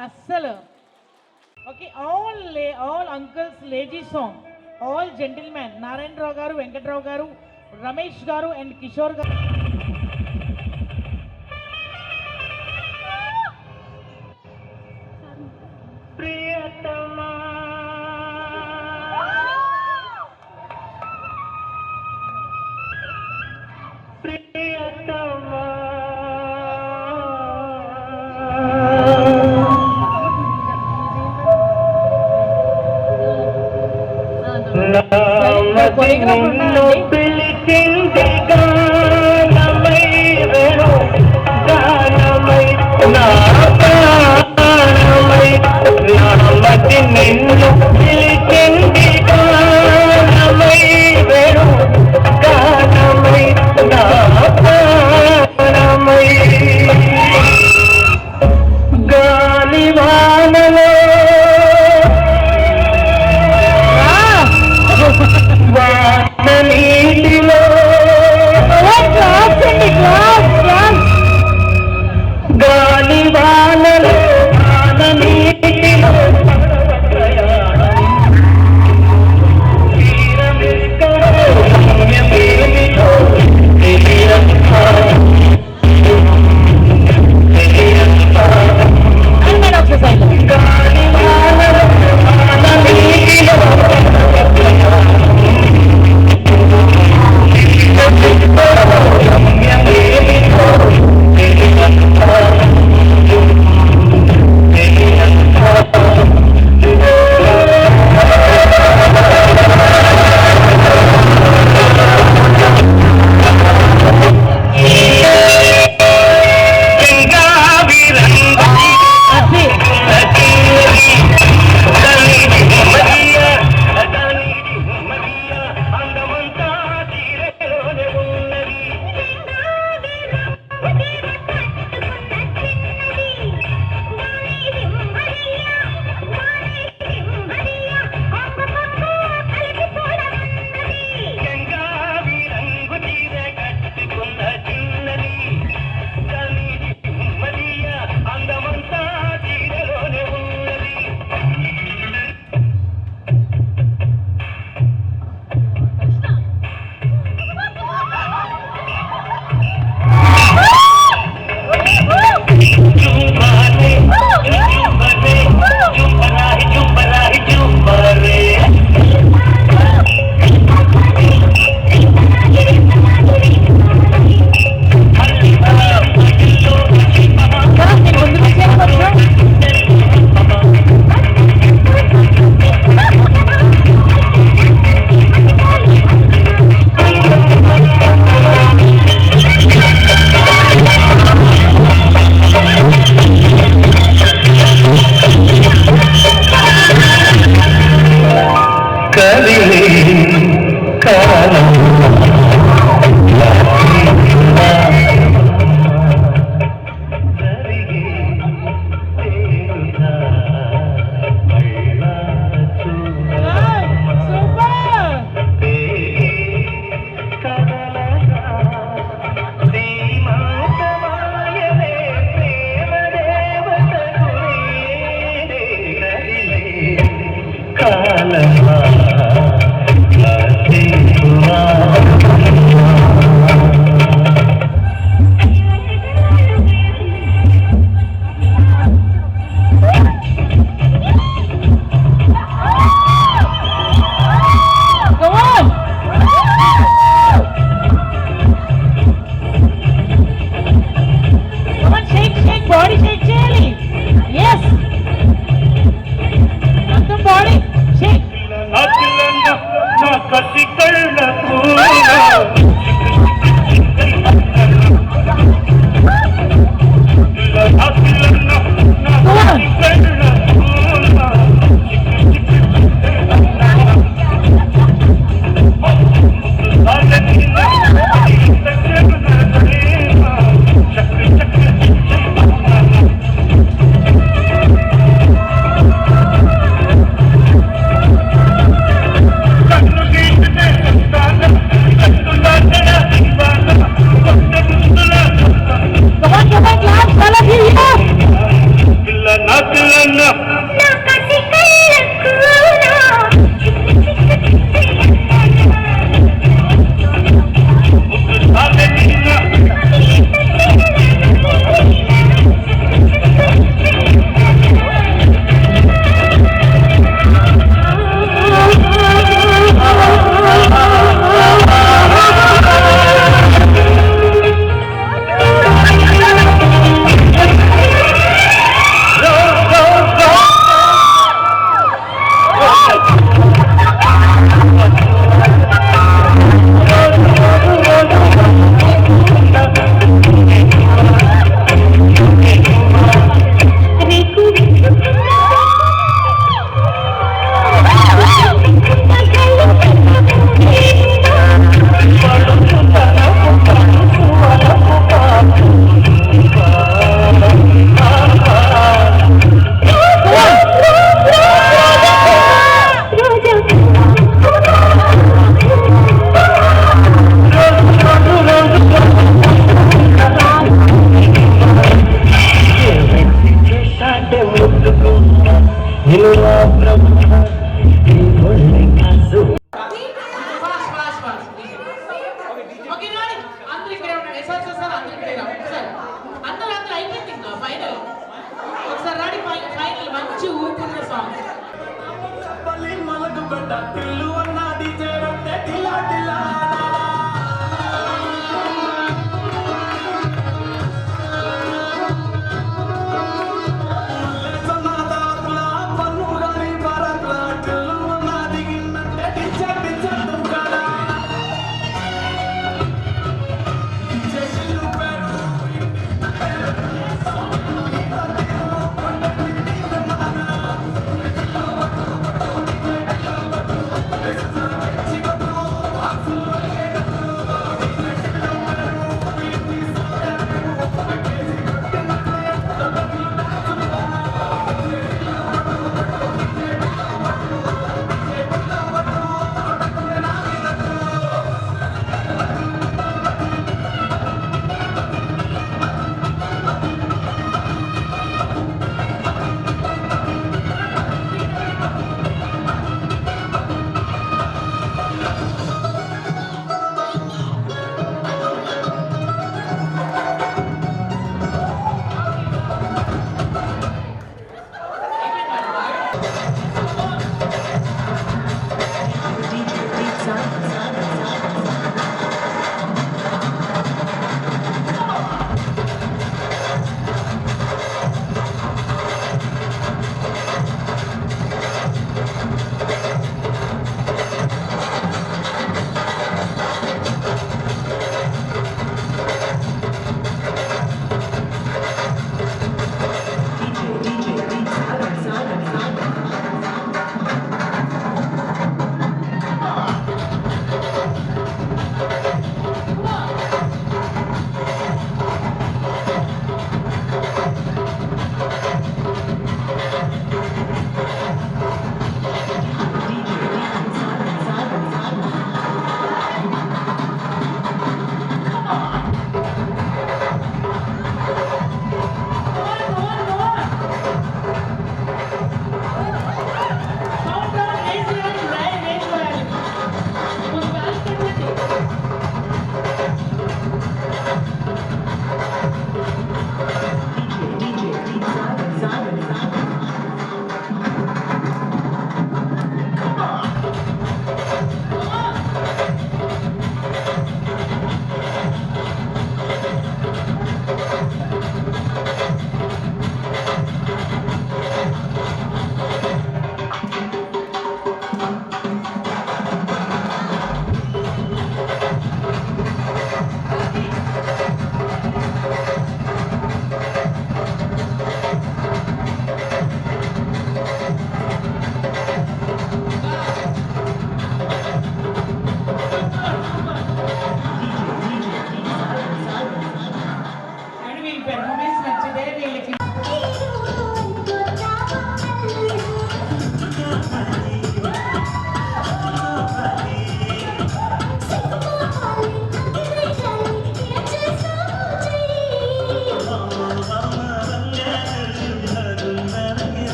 అస్సలు okay all uncles lady song all gentlemen Narayanarao గారు వెంకట్రావు గారు రమేష్ గారు అండ్ కిషోర్ గారు ప్రియతమా ప్రియతమా నిన్ను పిలిచింది గానమై వేణు గానమై నా ప్రాణమై నామతి నిన్ను పిలిచింది గానమై వేణు గానమై నా ప్రాణమై గాలివానలో వాన నీటిలో గాలివానలో వాన నీటిలో విలువ బ్రహ్మ ఈ ఒళ్ళి కాసు ఓకే రాడి అందరూ ఇక్కడే ఉండండి సార్ అందరూ ఇక్కడే రా సార్ అందరూ అయిపోయింది ఇంకా ఫైనల్ ఒకసారి రాడి ఫైనల్ మంచి ఊపున్న సాంగ్ పల్లి మలకు పెట్ట తిల్లు అన్న డీజే రొట్టె టిలా టిలా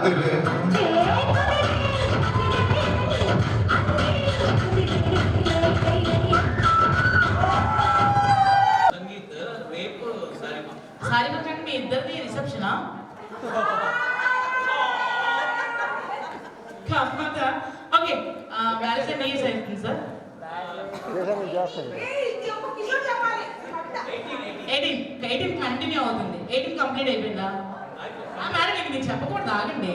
అదిరే సారీ మాట్లాడి మీ ఇద్దరిది రిసెప్షనా ఓకే మ్యారేజ్ ఎన్ని ఇయర్స్ అవుతుంది సార్ 18 కంటిన్యూ అవుతుంది 18 కంప్లీట్ అయిపోయిందా మేడం ఇది నేను చెప్పకూడదు ఆగండి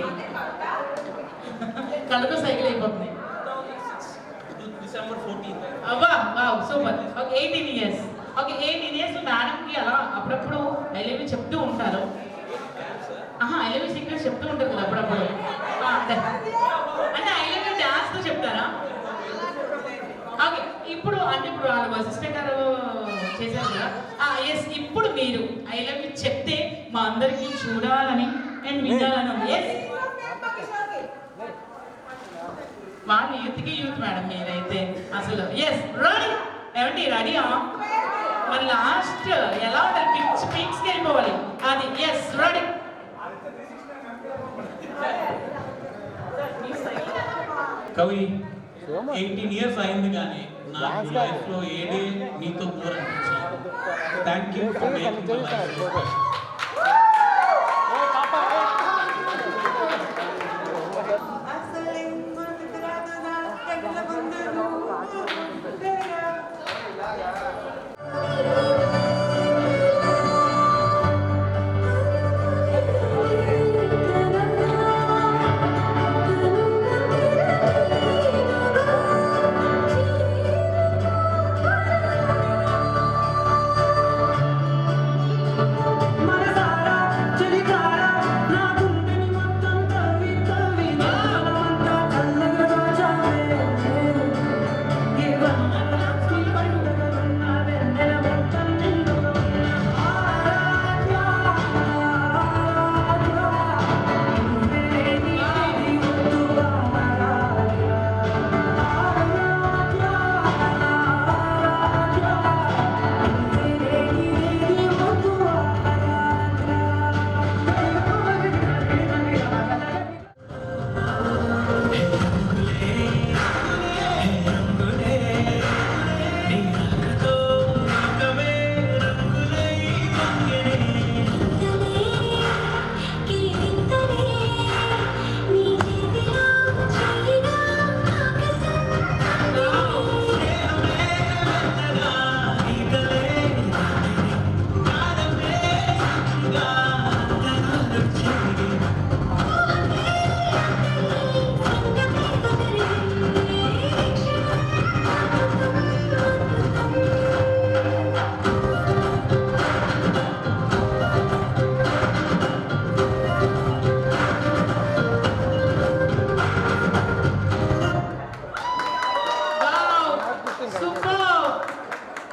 కళ్ళతో సైకిల్ అయిపోతుంది December 14th. Wow super okay 18 years okay 18 years మేడంకి అలా అప్పుడప్పుడు ఐ లవ్ యూ చెప్తూ ఉంటారు ఐ లవ్ యూ సీక్రెట్స్ చెప్తూ ఉంటారు కదా అప్పుడప్పుడు అంటే ఐ లవ్ యూ డాన్స్తో చెప్తారా ఓకే ఇప్పుడు అంటే ఇప్పుడు వాళ్ళ సిస్టర్ గారు చేశారు కదా ఎస్ ఇప్పుడు మీరు ఐ లవ్ యూ చెప్తే మా అందరికీ చూడాలని అండ్ వినాలని ఎస్ వాళ్ళు యూత్కి యూత్ మేడం మీరైతే అసలు ఎస్ రెడీ ఏమండి రెడీయా మరి లాస్ట్ ఎలా ఉండాలి పీక్స్కి వెళ్ళిపోవాలి అది ఎస్ రెడీ కవి 18 ఇయర్స్ అయింది కానీ నాకు లైఫ్లో ఏ డే నీతో బోర్ అనిపించలేదు. Thank you for making my life.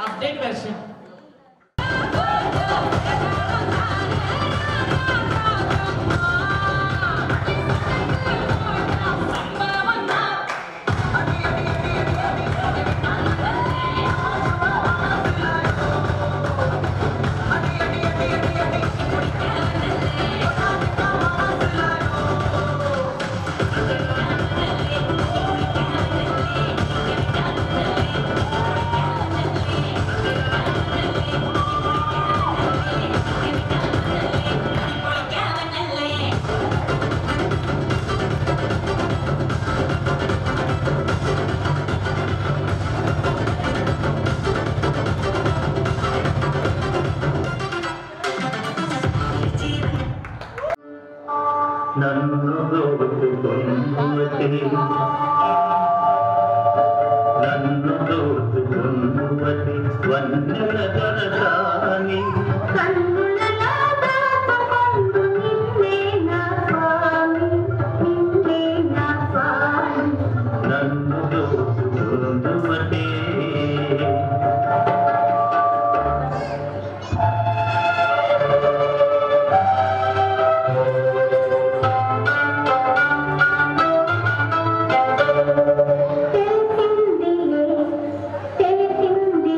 Update version నన్ను దోచుకొనుమతి నన్ను దోచుకొనుమతి వన్నెల దొరసాని నన్ను దోచుకొనుమతి తెలిసింది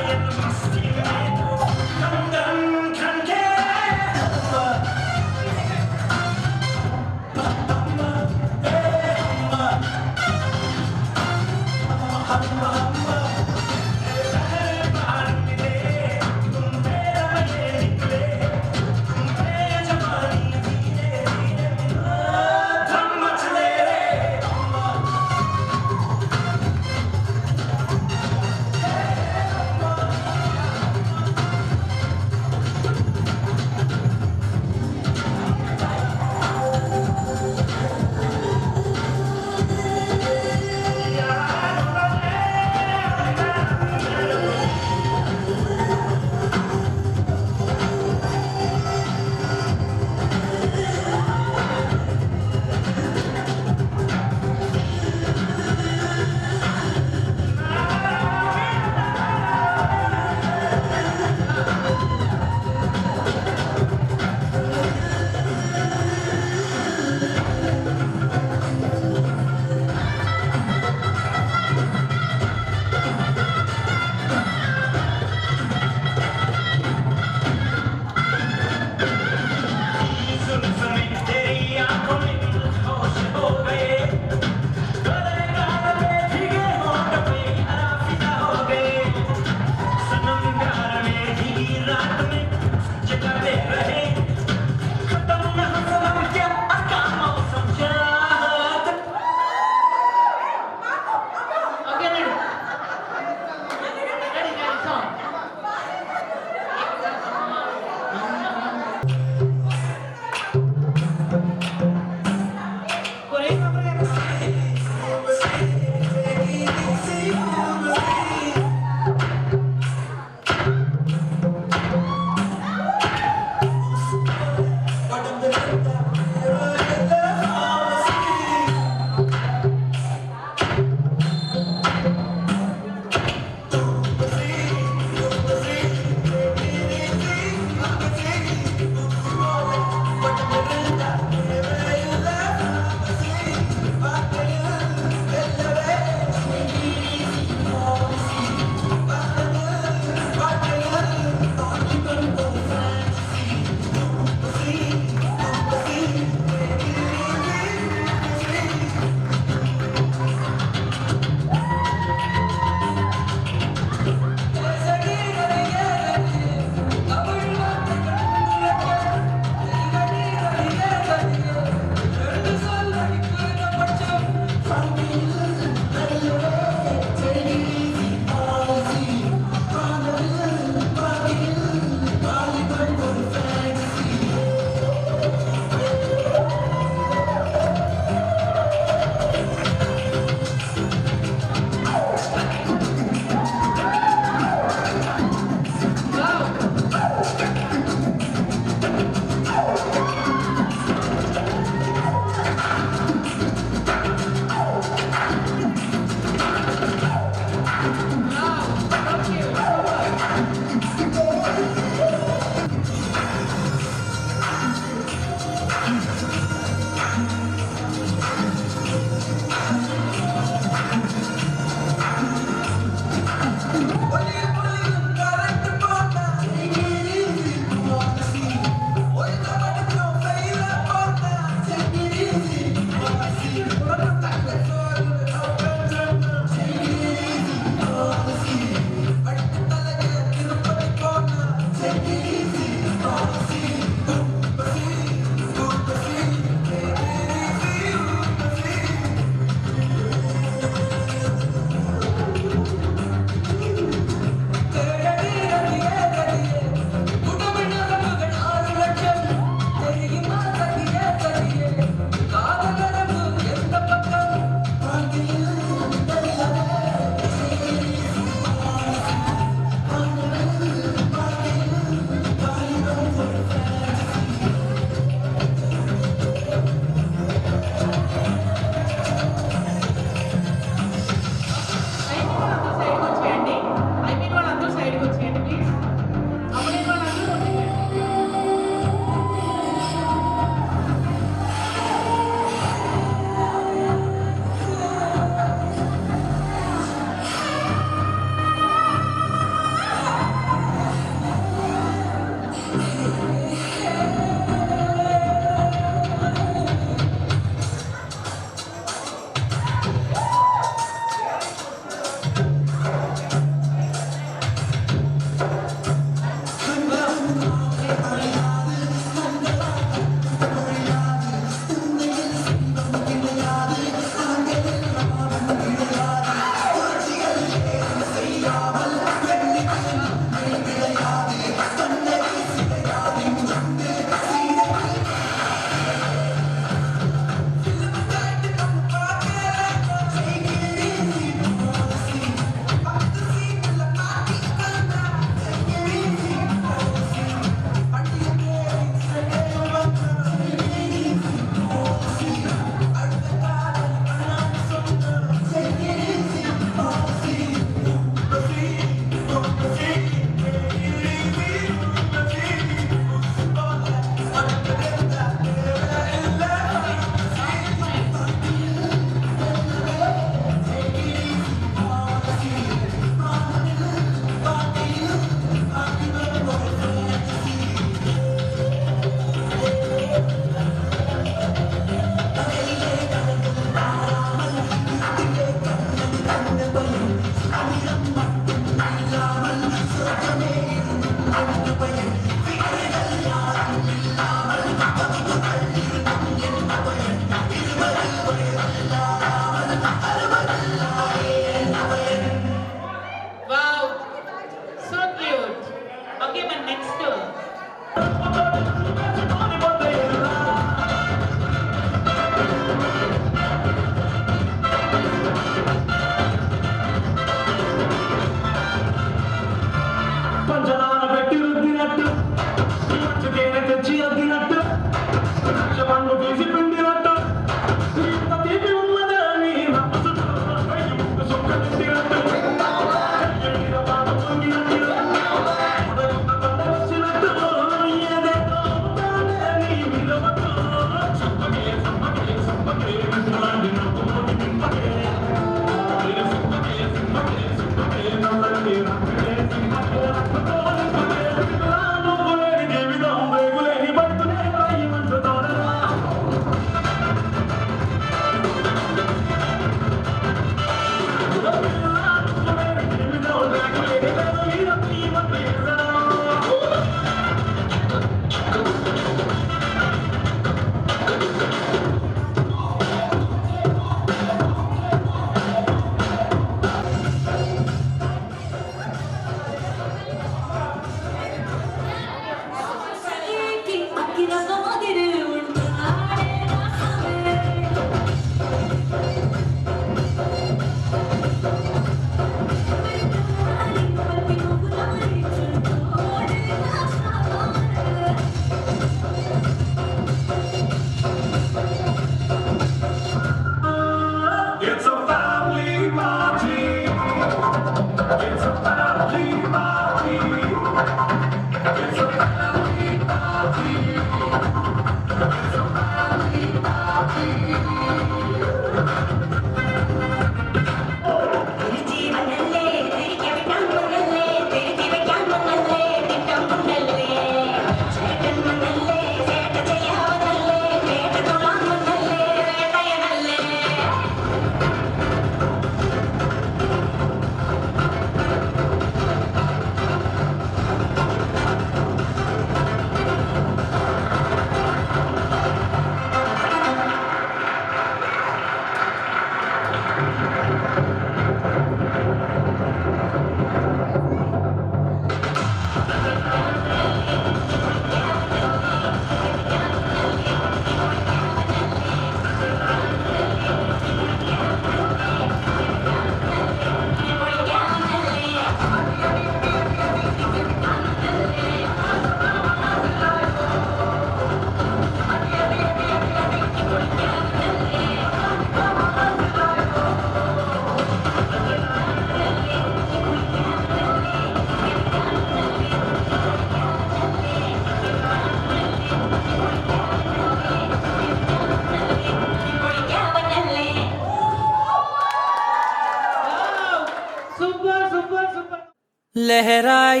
लहराई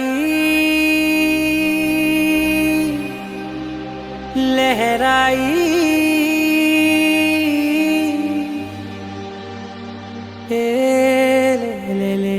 लहराई ए ले ले ले